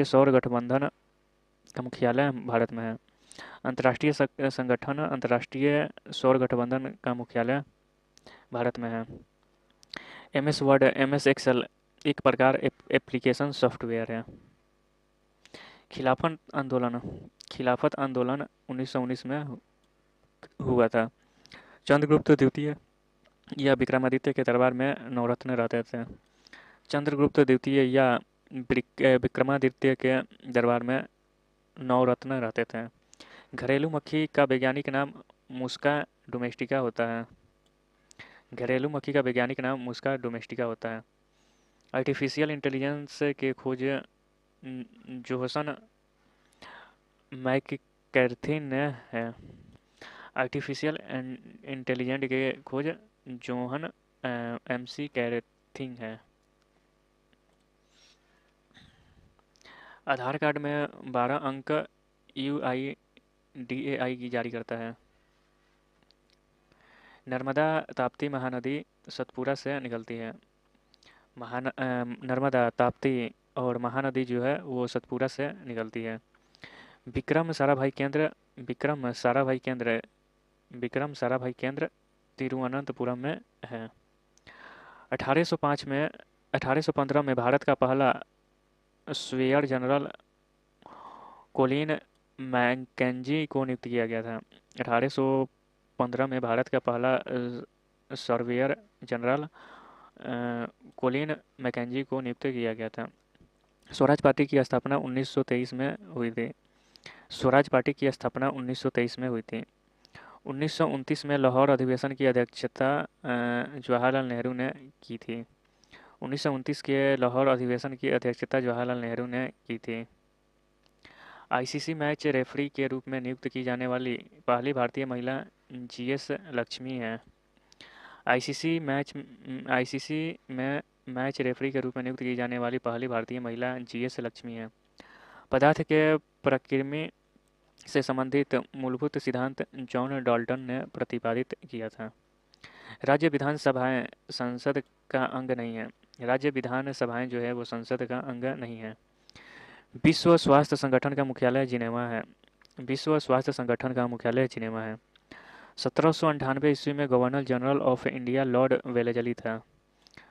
सौर गठबंधन का मुख्यालय भारत में है। अंतर्राष्ट्रीय सौर गठबंधन का मुख्यालय भारत में है। MS वर्ड, MS एक्सेल एक प्रकार एप्लीकेशन सॉफ्टवेयर है। खिलाफत आंदोलन 1919 में हुआ था। चंद्रगुप्त द्वितीय या विक्रमादित्य के दरबार में नवरत्न रहते थे। चंद्रगुप्त द्वितीय या विक्रमादित्य के दरबार में नवरत्न रहते थे। घरेलू मक्खी का वैज्ञानिक नाम मुस्का डोमेस्टिका होता है। घरेलू मक्खी का वैज्ञानिक नाम मुस्का डोमेस्टिका होता है। आर्टिफिशियल इंटेलिजेंस के खोज जोहसन मैककैर्थी ने है। आर्टिफिशियल इंटेलिजेंस के खोज जोहन MC कैरेथिंग है। आधार कार्ड में 12 अंक UIDAI की जारी करता है। नर्मदा ताप्ती महानदी सतपुरा से निकलती है। नर्मदा ताप्ती और महानदी जो है वो सतपुरा से निकलती है। विक्रम साराभाई केंद्र तिरुवनंतपुरम में है। 1815 में भारत का पहला स्वेयर जनरल कोलिन मैकेंजी को नियुक्त किया गया था। 1815 में भारत का पहला सर्वेयर जनरल कोलिन मैकेंजी को नियुक्त किया गया था। स्वराज पार्टी की स्थापना 1923 में हुई थी। स्वराज पार्टी की स्थापना 1923 में हुई थी। 1929 में लाहौर अधिवेशन की अध्यक्षता जवाहरलाल नेहरू ने की थी। 1929 के लाहौर अधिवेशन की अध्यक्षता जवाहरलाल नेहरू ने की थी। ICC मैच रेफरी के रूप में नियुक्त की जाने वाली पहली भारतीय महिला GS लक्ष्मी है। ICC में मैच रेफरी के रूप में नियुक्त की जाने वाली पहली भारतीय महिला GS लक्ष्मी है। पदार्थ के प्रकृति से संबंधित मूलभूत सिद्धांत जॉन डाल्टन ने प्रतिपादित किया था। राज्य विधानसभाएं संसद का अंग नहीं है। राज्य विधानसभाएं जो है वो संसद का अंग नहीं है। विश्व स्वास्थ्य संगठन का मुख्यालय जिनेवा है। विश्व स्वास्थ्य संगठन का मुख्यालय जिनेवा है। 1798 ईस्वी में governor general of India Lord Wellesley था।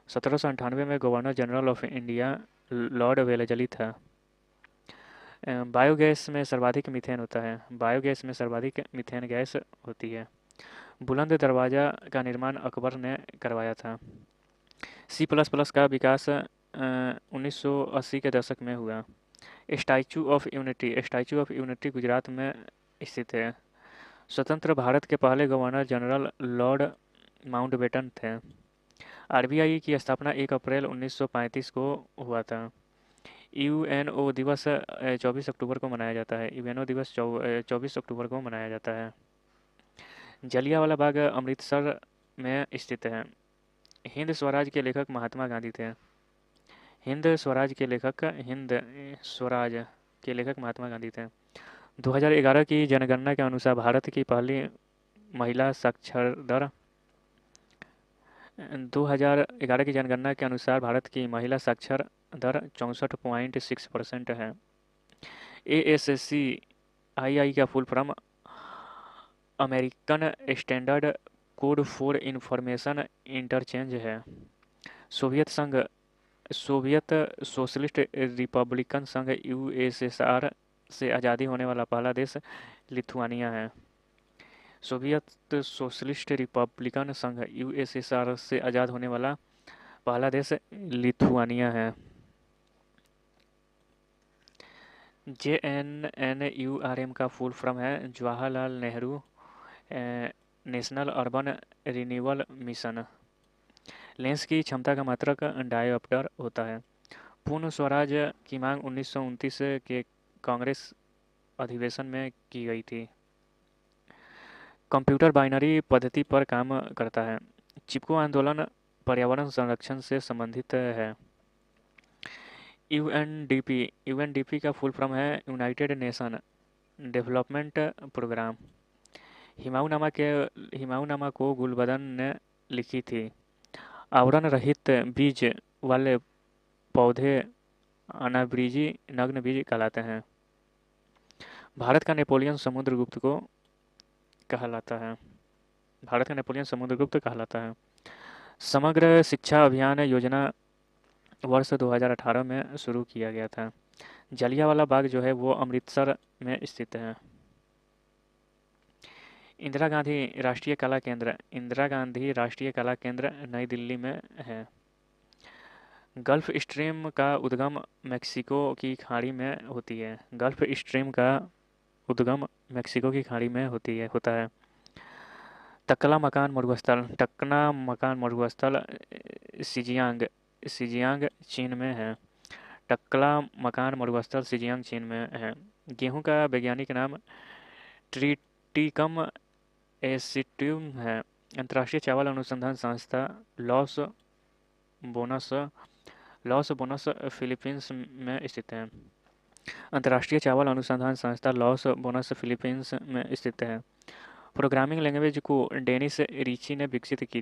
1798 में governor general of India Lord Wellesley था। बायोगैस में सर्वाधिक मीथेन होता है। बायोगैस में सर्वाधिक मीथेन गैस होती है। बुलंद दरवाज़ा का निर्माण अकबर ने करवाया था। C++ का विकास 1980 के दशक में हुआ। स्टैचू ऑफ यूनिटी गुजरात में स्थित है। स्वतंत्र भारत के पहले गवर्नर जनरल लॉर्ड माउंटबेटन थे। आरबीआई की स्थापना 1 अप्रैल 1935 को हुआ था। यूएनओ दिवस 24 अक्टूबर को मनाया जाता है। यूएनओ दिवस 24 अक्टूबर को मनाया जाता है। जलियांवाला बाग अमृतसर में स्थित है। हिंद स्वराज के लेखक महात्मा गांधी थे। हिंद स्वराज के लेखक महात्मा गांधी थे। 2011 की जनगणना के अनुसार भारत की पहली महिला साक्षर दर 2011 की जनगणना के अनुसार भारत की महिला साक्षर दर 64.6% है। ASC II का full form American standard code for information interchange है। सोवियत संघ सोवियत सोशलिस्ट रिपब्लिकन संघ USSR से आज़ादी होने वाला पहला देश लिथुआनिया है। सोवियत सोशलिस्ट रिपब्लिकन संघ USSR से आज़ाद होने वाला पहला देश लिथुआनिया है। JNNURM का फुल फॉर्म है Jawaharlal Nehru national urban renewal mission. Lens की क्षमता का मात्रक डायोप्टर होता है। पूर्ण स्वराज की मांग 1929 के कांग्रेस अधिवेशन में की गई थी। कंप्यूटर बाइनरी पद्धति पर काम करता है। चिपको आंदोलन पर्यावरण संरक्षण से संबंधित है। यूएनडीपी का फुल फॉर्म है यूनाइटेड नेशन डेवलपमेंट प्रोग्राम। हिमायूनामा को गुलबदन ने लिखी थी। आवरण रहित बीज वाले पौधे अनावृजी नग्न बीज कहलाते हैं। भारत का नेपोलियन समुद्रगुप्त कहलाता है। समग्र शिक्षा अभियान योजना वर्ष 2018 में शुरू किया गया था। जलियांवाला बाग जो है वो अमृतसर में स्थित है। इंदिरा गांधी राष्ट्रीय कला केंद्र नई दिल्ली में है। गल्फ स्ट्रीम का उद्गम मैक्सिको की खाड़ी में होती है। गल्फ स्ट्रीम का उद्गम मैक्सिको की खाड़ी में होता है। टक्ला मकान मरुस्थल सिजियांग चीन में है। टक्ला मकान मरुस्थल सिजियांग चीन में है। गेहूं का वैज्ञानिक नाम ट्रिटिकम एसिटिवम है। अंतर्राष्ट्रीय चावल अनुसंधान संस्था लॉस बोनस फिलीपींस में स्थित है। अंतर्राष्ट्रीय चावल अनुसंधान संस्था लॉस बोनस फिलीपींस में स्थित है। प्रोग्रामिंग लैंग्वेज को डेनिस रीची ने विकसित की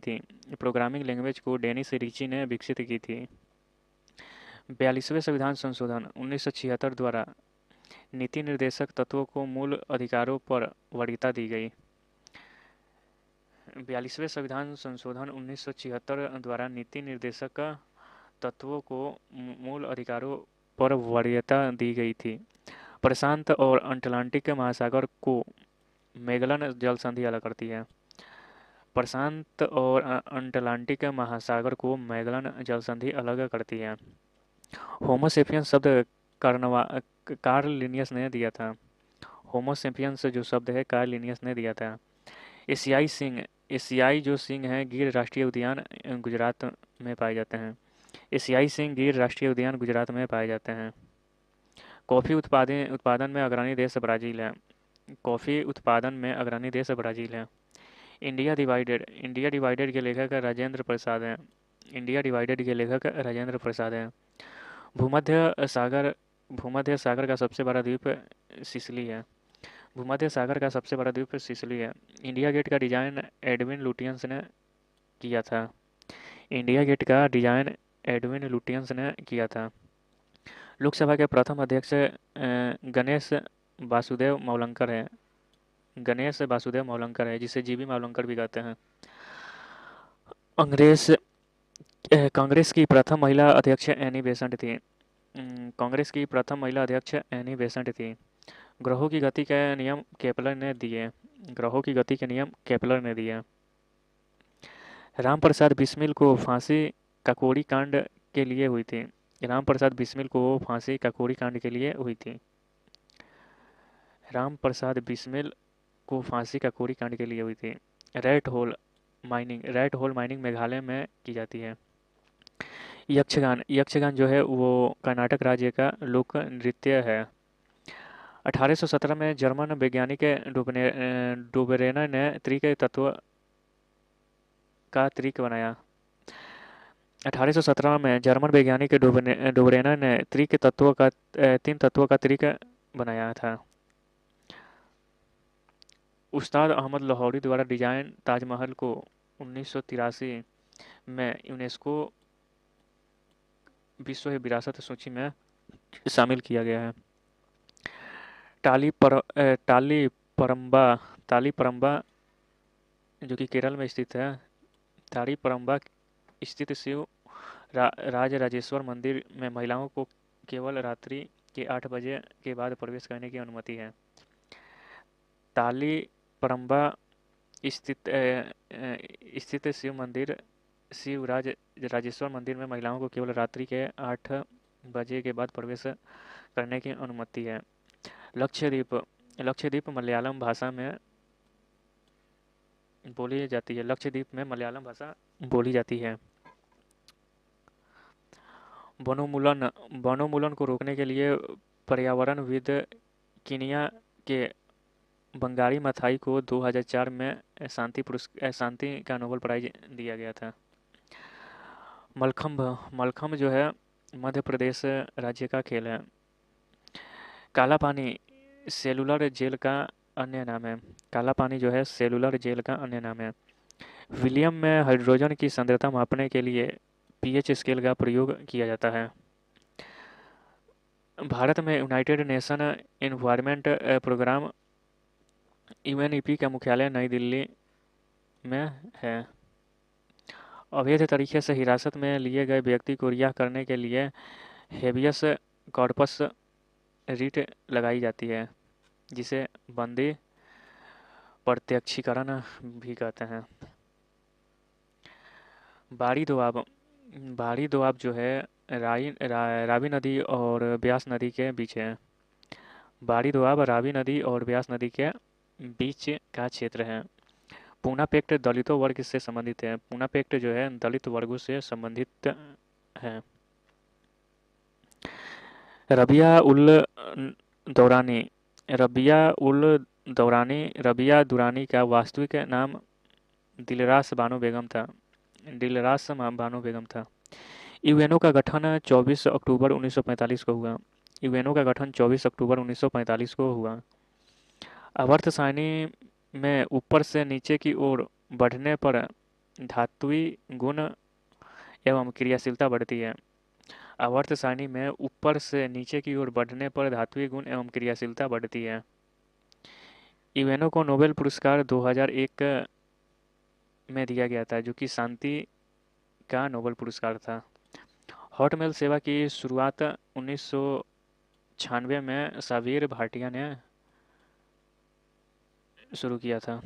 थी। 42वें संविधान संशोधन 1976 द्वारा नीति निर्देशक तत्वों को मूल अधिकारों पर वरीयता दी गई। 42वें संविधान संशोधन 1976 द्वारा नीति निर्देशक तत्वों को मूल अधिकारों पर वरीयता दी गई थी। प्रशांत और अटलांटिक महासागर को मैगलन जल संधि अलग करती है। प्रशांत और अटलांटिक महासागर को मैगलन जल संधि अलग करती है। होमो सेपियंस शब्द कार्ल लिनियस ने दिया था। होमो सेपियंस जो शब्द है कार्ल लिनियस ने दिया था। एशियाई जो सिंह हैं गिर राष्ट्रीय उद्यान गुजरात में पाए जाते हैं। एशियाई सिंह गिर राष्ट्रीय उद्यान गुजरात में पाए जाते हैं। कॉफ़ी उत्पादन में अग्रणी देश ब्राज़ील है। कॉफ़ी उत्पादन में अग्रणी देश ब्राज़ील है। इंडिया डिवाइडेड के लेखक राजेंद्र प्रसाद हैं। भूमध्य सागर का सबसे बड़ा द्वीप सिसिली है। इंडिया गेट का डिज़ाइन एडविन लुटियंस ने किया था। इंडिया गेट का डिज़ाइन एडविन लुटियंस ने किया था। लोकसभा के प्रथम अध्यक्ष गणेश वासुदेव मौलंकर है। गणेश वासुदेव मौलंकर है, जिसे जीबी मौलंकर भी कहते हैं। अंग्रेज कांग्रेस की प्रथम महिला अध्यक्ष एनी बेसेंट थी। कांग्रेस की प्रथम महिला अध्यक्ष एनी बेसेंट थी। ग्रहों की गति के नियम केपलर ने दिए। ग्रहों की गति के नियम केपलर ने दिए। रामप्रसाद बिस्मिल को फांसी काकोरी कांड के लिए हुई थी। रामप्रसाद बिस्मिल को फांसी काकोरी कांड के लिए हुई थी। रामप्रसाद बिस्मिल को फांसी काकोरी कांड के लिए हुई थी। रेड होल माइनिंग मेघालय में की जाती है। यक्षगान यक्षगान जो है वो कर्नाटक राज्य का लोक नृत्य है। 1817 में जर्मन वैज्ञानिक डुबरेनर ने त्रिक तत्व का त्रिक बनाया। 1817 में जर्मन वैज्ञानिक डुबरेनर ने तीन तत्वों का त्रिक बनाया था। उस्ताद अहमद लाहौरी द्वारा डिजाइन ताजमहल को 1983 में यूनेस्को विश्व विरासत सूची में शामिल किया गया है। ताली परम्बा जो कि केरल में स्थित है। ताली परम्बा स्थित शिव राजराजेश्वर मंदिर में महिलाओं को केवल रात्रि के 8 बजे के बाद प्रवेश करने की अनुमति है। ताली परम्बा स्थित शिव राजेश्वर मंदिर में महिलाओं को केवल रात्रि के 8 बजे के बाद प्रवेश करने की अनुमति है। लक्षद्वीप मलयालम भाषा में बोली जाती है। लक्षद्वीप में मलयालम भाषा बोली जाती है। वनोन्मूलन को रोकने के लिए पर्यावरणविद कीनिया के बंगारी माथाई को 2004 में शांति का नोबेल प्राइज दिया गया था। मलखम्ब जो है मध्य प्रदेश राज्य का खेल है। काला पानी सेलुलर जेल का अन्य नाम है। काला पानी जो है सेलुलर जेल का अन्य नाम है। विलियम में हाइड्रोजन की सांद्रता मापने के लिए पीएच स्केल का प्रयोग किया जाता है। भारत में United Nation Environment Programme UNEP का मुख्यालय नई दिल्ली में है। अवैध तरीके से हिरासत में लिए गए व्यक्ति को रिहा करने के लिए हेबियस कॉर्पस रिट लगाई जाती है, जिसे बंदी प्रत्यक्षीकरण भी कहते हैं। बाड़ी दोआब जो है रावी नदी और ब्यास नदी के बीच है। बाड़ी दोआब रावी नदी और ब्यास नदी के बीच का क्षेत्र है। पूना पैक्ट दलितों वर्ग से संबंधित है। पूना पैक्ट जो है दलित वर्गों से संबंधित है। रबिया उल दुरानी का वास्तविक नाम दिलरास बानो बेगम था। यूएनओ का गठन 24 अक्टूबर 1945 को हुआ। यूएनओ का गठन 24 अक्टूबर 1945 को हुआ। आवर्त सारणी में ऊपर से नीचे की ओर बढ़ने पर धात्विक गुण एवं क्रियाशीलता बढ़ती है। आवर्त सारणी में ऊपर से नीचे की ओर बढ़ने पर धात्विक गुण एवं क्रियाशीलता बढ़ती है। यूएनओ को नोबेल पुरस्कार 2001 में दिया गया था, जो कि शांति का नोबेल पुरस्कार था। हॉटमेल सेवा की शुरुआत 1996 में सावीर भाटिया ने शुरू किया था।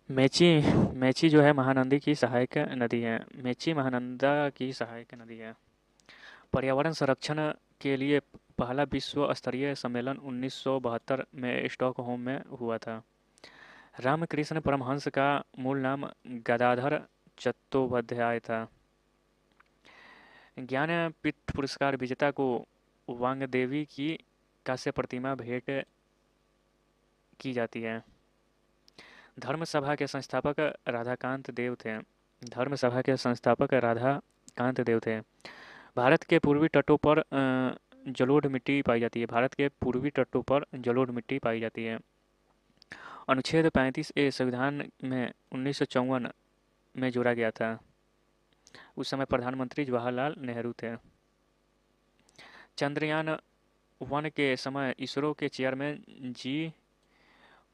मेची जो है महानदी की सहायक नदी है। मेची महानंदा की सहायक नदी है। पर्यावरण संरक्षण के लिए पहला विश्व स्तरीय सम्मेलन 1972 में स्टॉकहोम में हुआ था। रामकृष्ण परमहंस का मूल नाम गदाधर चट्टोपाध्याय था। ज्ञानपीठ पुरस्कार विजेता को वांगदेवी की कांस्य प्रतिमा भेंट की जाती है। धर्म सभा के संस्थापक राधाकांत देव थे। भारत के पूर्वी तटों पर जलोढ़ मिट्टी पाई जाती है। अनुच्छेद 35A संविधान में 1954 में जोड़ा गया था। उस समय प्रधानमंत्री जवाहरलाल नेहरू थे। चंद्रयान 1 के समय इसरो के चेयरमैन जी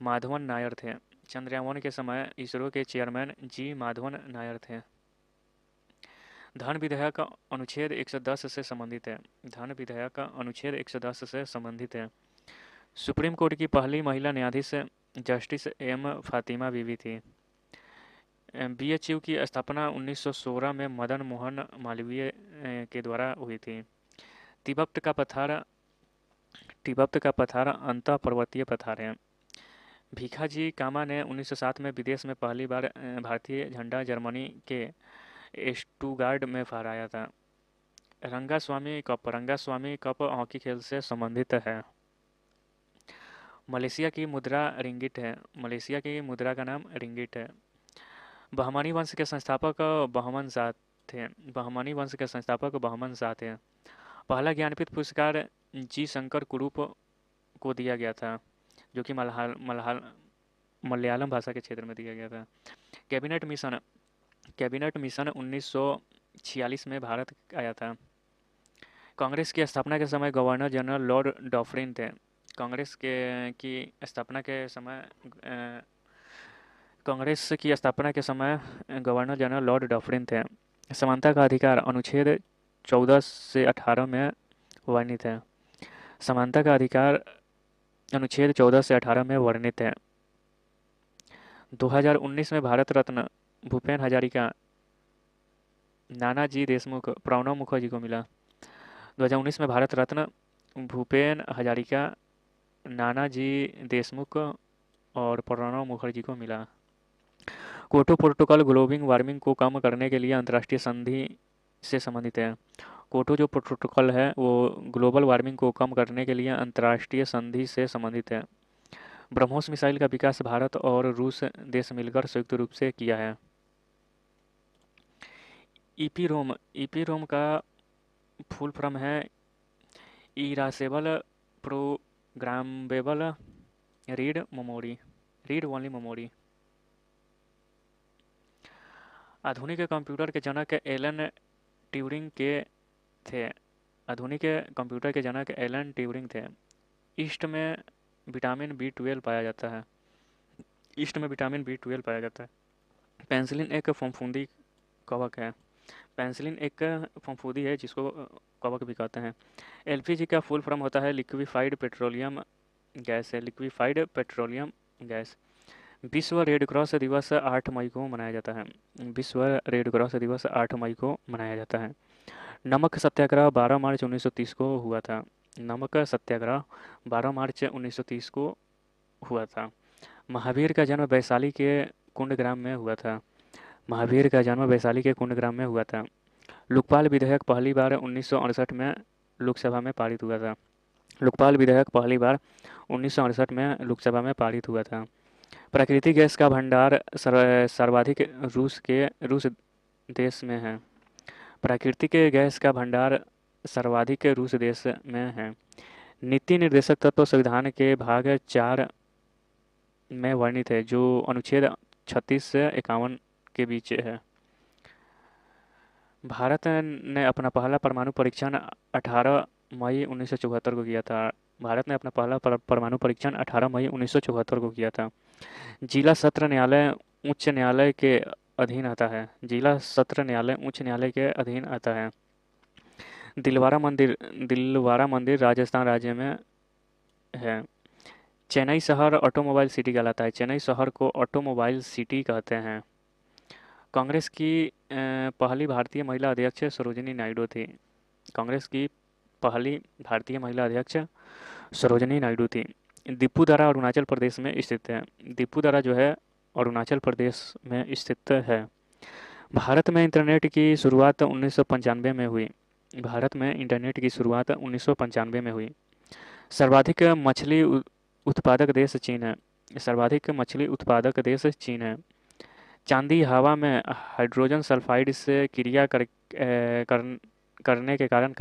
माधवन नायर थे। चंद्रयान 1 के समय इसरो के चेयरमैन जी माधवन नायर थे। धन विधेयक अनुच्छेद 110 से संबंधित है। धन विधेयक अनुच्छेद 110 से संबंधित है। सुप्रीम कोर्ट की पहली महिला न्यायाधीश जस्टिस एम फातिमा बीवी थी। बीएचयू की स्थापना 1916 में मदन मोहन मालवीय के द्वारा हुई थी। तिब्बत का पठार अंतः पर्वतीय पठार है। भीखाजी कामा ने 1907 में विदेश में पहली बार भारतीय झंडा जर्मनी के स्टुगार्ड में फहराया था। रंगास्वामी कप हॉकी खेल से संबंधित है। मलेशिया की मुद्रा रिंगिट है। मलेशिया की मुद्रा का नाम रिंगिट है। बहमनी वंश के संस्थापक बहमन शाह थे। बहमनी वंश के संस्थापक बहमन शाह थे। पहला ज्ञानपीठ पुरस्कार जी शंकर कुरूप को दिया गया था, जो कि मलयालम भाषा के क्षेत्र में दिया गया था। कैबिनेट मिशन 1946 में भारत आया था। कांग्रेस की स्थापना के समय गवर्नर जनरल लॉर्ड डॉफरिन थे। कांग्रेस की स्थापना के समय गवर्नर जनरल लॉर्ड डॉफरिन थे। समानता का अधिकार अनुच्छेद 14 से 18 में वर्णित है। समानता का अधिकार अनुच्छेद 14 से 18 में वर्णित है। 2019 में भारत रत्न भूपेन हजारिका नानाजी देशमुख प्रणब मुखर्जी को मिला। 2019 में भारत रत्न भूपेन हजारिका नानाजी देशमुख और प्रणब मुखर्जी को मिला। क्योटो प्रोटोकॉल ग्लोबल वार्मिंग को कम करने के लिए अंतर्राष्ट्रीय संधि से संबंधित है। क्योटो जो प्रोटोकॉल है वो ग्लोबल वार्मिंग को कम करने के लिए अंतर्राष्ट्रीय संधि से संबंधित है। ब्रह्मोस मिसाइल का विकास भारत और रूस देश मिलकर संयुक्त रूप से किया है। ईपीरोम का फुल फॉर्म है इरासेबल प्रोग्रामेबल रीड ओनली मेमोरी। आधुनिक कंप्यूटर के जनक एलन ट्यूरिंग थे। आधुनिक कंप्यूटर के जनक एलन ट्यूरिंग थे। ईस्ट में विटामिन B12 पाया जाता है। पेंसिलिन एक फफूंदी कवक है। पेंसिलिन एक फफूंदी है जिसको कवक भी कहते हैं। एलपीजी का फुल फॉर्म होता है लिक्विफाइड पेट्रोलियम गैस। विश्व रेड क्रॉस दिवस 8 मई को मनाया जाता है। विश्व रेड क्रॉस दिवस 8 मई को मनाया जाता है। नमक सत्याग्रह 12 मार्च 1930 को हुआ था। नमक सत्याग्रह 12 मार्च 1930 को हुआ था। महावीर का जन्म वैशाली के कुंडग्राम में हुआ था। लोकपाल विधेयक पहली बार 1968 में लोकसभा में पारित हुआ था। प्राकृतिक गैस का भंडार सर्वाधिक रूस देश में है। प्राकृतिक गैस का भंडार सर्वाधिक रूस देश में है। नीति निर्देशक तत्व संविधान के भाग 4 में वर्णित है, जो अनुच्छेद 36 से 51 के बीच है। भारत ने अपना पहला परमाणु परीक्षण 18 मई 1974 को किया था। जिला सत्र न्यायालय उच्च न्यायालय के अधीन आता है। दिलवारा मंदिर राजस्थान राज्य में है। चेन्नई शहर ऑटोमोबाइल सिटी कहलाता है। चेन्नई शहर को ऑटोमोबाइल सिटी कहते हैं। कांग्रेस की पहली भारतीय महिला अध्यक्ष सरोजिनी नायडू थी। दीपूदारा अरुणाचल प्रदेश में स्थित है। दीपूदारा जो है अरुणाचल प्रदेश में स्थित है। भारत में इंटरनेट की शुरुआत 1995 में हुई। सर्वाधिक मछली उत्पादक देश चीन है। चांदी हवा में हाइड्रोजन सल्फाइड से क्रिया करने के कारण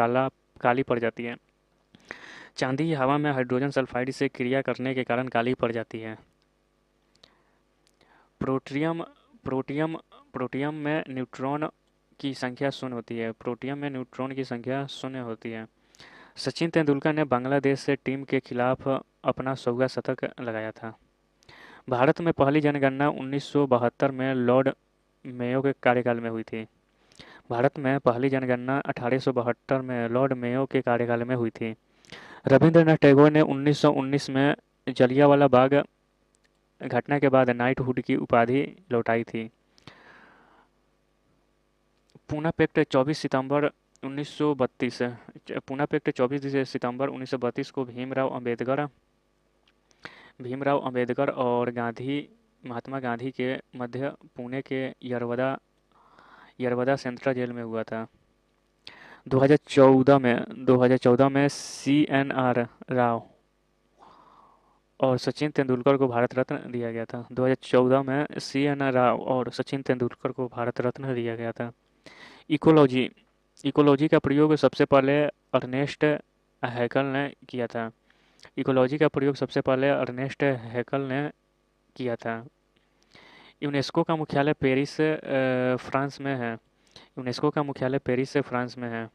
काली पड़ जाती है। प्रोटियम में न्यूट्रॉन की संख्या शून्य होती है। प्रोटियम में न्यूट्रॉन की संख्या शून्य होती है। सचिन तेंदुलकर ने बांग्लादेश से टीम के खिलाफ अपना 100वां शतक लगाया था। भारत में पहली जनगणना 1972 में लॉर्ड मेयो के कार्यकाल में हुई थी। भारत में पहली जनगणना 1872 में लॉर्ड मेयो के कार्यकाल में हुई थी। रविंद्रनाथ टैगोर ने 1919 में जलियांवाला बाग घटना के बाद नाइटहुड की उपाधि लौटाई थी। पूना पैक्ट 24 सितंबर 1932 पूना पैक्ट 24 सितंबर 1932 को भीमराव अंबेडकर और महात्मा गांधी के मध्य पुणे के यरवदा सेंट्रल जेल में हुआ था। 2014 में CNR राव और सचिन तेंदुलकर को भारत रत्न दिया गया था। 2014 में CNR राव और सचिन तेंदुलकर को भारत रत्न दिया गया था। इकोलॉजी इकोलॉजी का प्रयोग सबसे पहले अर्नेस्ट हैकल ने किया था। इकोलॉजी का प्रयोग सबसे पहले अर्नेस्ट हैकल ने किया था। यूनेस्को का मुख्यालय पेरिस फ्रांस में है। यूनेस्को का मुख्यालय पेरिस से फ्रांस में है।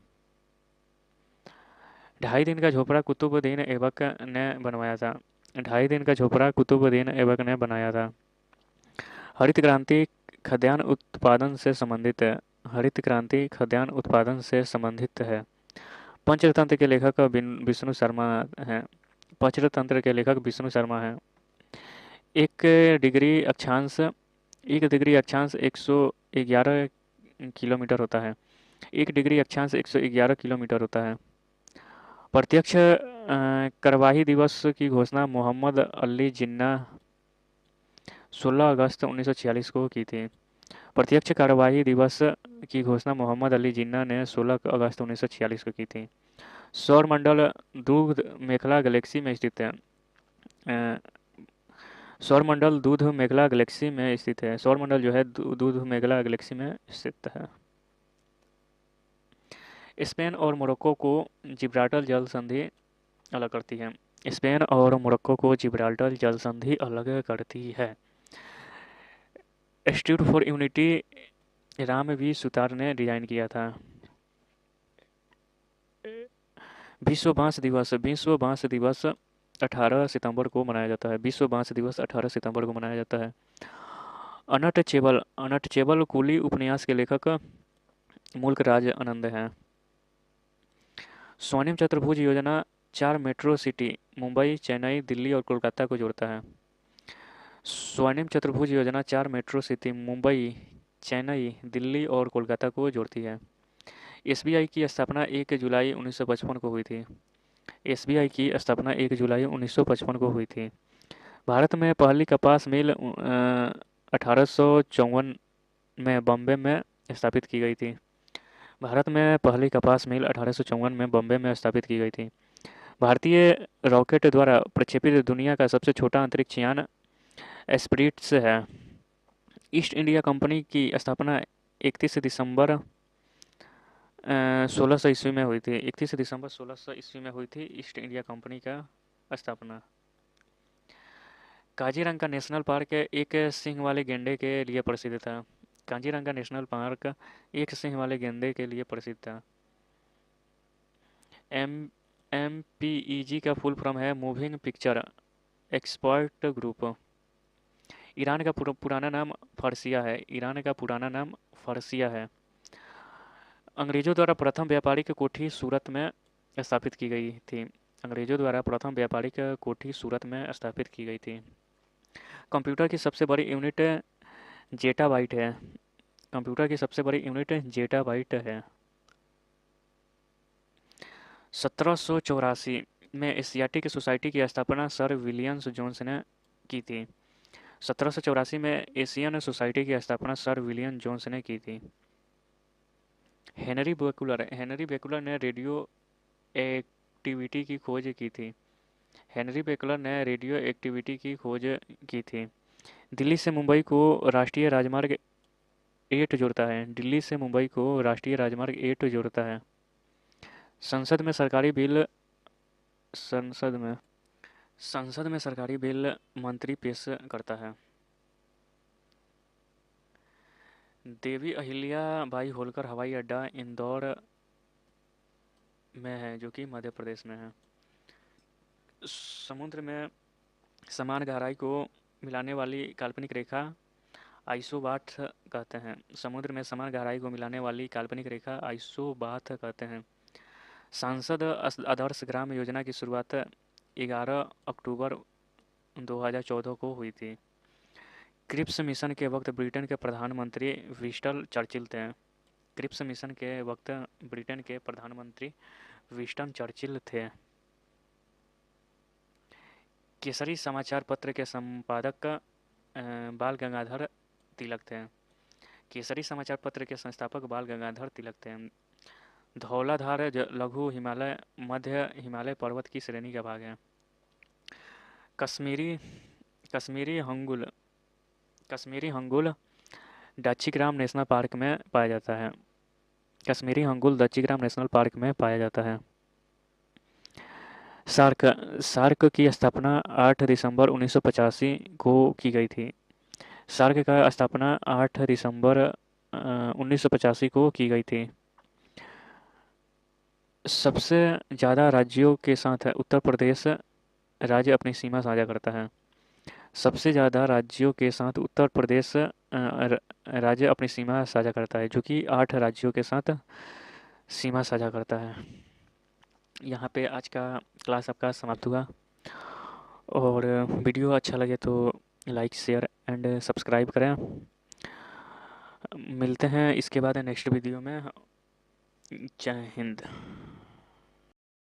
2.5 दिन का झोपड़ा कुतुबुद्दीन ऐबक ने बनवाया था। 2.5 दिन का झोपड़ा कुतुबुद्दीन ऐबक ने बनाया था। हरित क्रांति खाद्यान्न उत्पादन से संबंधित है। हरित क्रांति खाद्यान्न उत्पादन से संबंधित है। पंचतंत्र के लेखक विष्णु शर्मा हैं। पंचतंत्र के लेखक विष्णु शर्मा हैं। एक डिग्री अक्षांश 111 किलोमीटर होता है। 1 डिग्री अक्षांश 111 किलोमीटर होता है। प्रत्यक्ष कार्यवाही दिवस की घोषणा मोहम्मद अली जिन्ना 16 अगस्त 1946 को की थी। प्रत्यक्ष कार्यवाही दिवस की घोषणा मोहम्मद अली जिन्ना ने 16 अगस्त 1946 को की थी। सौरमंडल दूध मेखला गैलेक्सी में स्थित है। सौरमंडल दूध मेखला गैलेक्सी में स्थित है। सौरमंडल जो है दूध मेखला गैलेक्सी में स्थित है। स्पेन और मोरक्को को जिब्राल्टर जल संधि अलग करती है। स्पेन और मोरक्को को जिब्राल्टर जल संधि अलग करती है। Institute for unity Ram V Sutar ने डिजाइन किया था। विश्व बांस दिवस 18 सितंबर को मनाया जाता है। विश्व बांस दिवस 18 सितंबर को मनाया जाता है। अनटचेबल कुली उपन्यास के लेखक मुल्क राज आनंद हैं। स्वर्णिम चतुर्भुज योजना 4 मेट्रो सिटी मुंबई, चेन्नई, दिल्ली और कोलकाता को जोड़ता है। स्वर्णिम चतुर्भुज योजना 4 मेट्रो सिटी मुंबई, चेन्नई, दिल्ली और कोलकाता को जोड़ती है। SBI की स्थापना 1 जुलाई 1955 को हुई थी। SBI की स्थापना 1 जुलाई 1955 को हुई थी। भारत में पहली कपास मिल 1854 में बॉम्बे में स्थापित की गई थी। भारत में पहली कपास मिल 1854 में बॉम्बे में स्थापित की गई थी। भारतीय रॉकेट द्वारा प्रक्षेपित दुनिया का सबसे छोटा अंतरिक्ष यान एस्पिरिट्स है। ईस्ट इंडिया कंपनी की स्थापना 31 दिसंबर 1600 ईस्वी में हुई थी। 31 दिसंबर 1600 ईस्वी में हुई थी ईस्ट इंडिया कंपनी का स्थापना। काजीरंगा नेशनल पार्क एक सिंह वाले गैंडे के लिए प्रसिद्ध था। काजीरंगा नेशनल पार्क एक सिंह वाले गैंडे के लिए प्रसिद्ध था। MPEG का फुल फॉर्म है moving picture expert group. Iran का पुराना नाम फारसिया है। ईरान का पुराना नाम फारसिया है। अंग्रेजों द्वारा प्रथम व्यापारिक कोठी सूरत में स्थापित की गई थी। अंग्रेजों द्वारा प्रथम व्यापारिक कोठी सूरत में स्थापित की गई थी। कंप्यूटर की सबसे बड़ी यूनिट जेटाबाइट है। कंप्यूटर की सबसे बड़ी यूनिट जेटाबाइट है। 1784 में एशियाटिक सोसाइटी की स्थापना सर विलियम जोन्स ने की थी। 1784 में एशियन सोसाइटी की स्थापना सर विलियम जोन्स ने की थी। हेनरी बेकुलर ने रेडियो एक्टिविटी की खोज की थी। हेनरी बेकुलर ने रेडियो एक्टिविटी की खोज की थी। दिल्ली से मुंबई को राष्ट्रीय राजमार्ग 8 जोड़ता है। दिल्ली से मुंबई को राष्ट्रीय राजमार्ग 8 जोड़ता है। संसद में सरकारी बिल मंत्री पेश करता है। देवी अहिल्या बाई होलकर हवाई अड्डा इंदौर में है, जो कि मध्य प्रदेश में है। समुद्र में समान गहराई को मिलाने वाली काल्पनिक रेखा आइसोबाथ कहते हैं। समुद्र में समान गहराई को मिलाने वाली काल्पनिक रेखा आइसोबाथ कहते हैं। सांसद आदर्श ग्राम योजना की शुरुआत 11 अक्टूबर 2014 को हुई थी। क्रिप्स मिशन के वक्त ब्रिटेन के प्रधानमंत्री विंस्टन चर्चिल थे। क्रिप्स मिशन के वक्त ब्रिटेन के प्रधानमंत्री विंस्टन चर्चिल थे। केसरी समाचार पत्र के संपादक बाल गंगाधर तिलक थे। केसरी समाचार पत्र के संस्थापक बाल गंगाधर तिलक थे। धौलाधार लघु हिमालय मध्य हिमालय पर्वत की श्रेणी का भाग है। कश्मीरी कश्मीरी हंगुल कश्मीरी हंगुल दक्षिग्राम नेशनल पार्क में पाया जाता है। कश्मीरी हंगुल दक्षिग्राम नेशनल पार्क में पाया जाता है। सार्क सार्क की स्थापना 8 दिसंबर 1985 को की गई थी। सार्क का स्थापना 8 दिसंबर 1985 को की गई थी। सबसे ज़्यादा राज्यों के साथ उत्तर प्रदेश राज्य अपनी सीमा साझा करता है। सबसे ज़्यादा राज्यों के साथ उत्तर प्रदेश राज्य अपनी सीमा साझा करता है, जो कि 8 राज्यों के साथ सीमा साझा करता है। यहाँ पे आज का क्लास आपका समाप्त हुआ, और वीडियो अच्छा लगे तो लाइक शेयर एंड सब्सक्राइब करें। मिलते हैं इसके बाद नेक्स्ट वीडियो में। जय हिंद।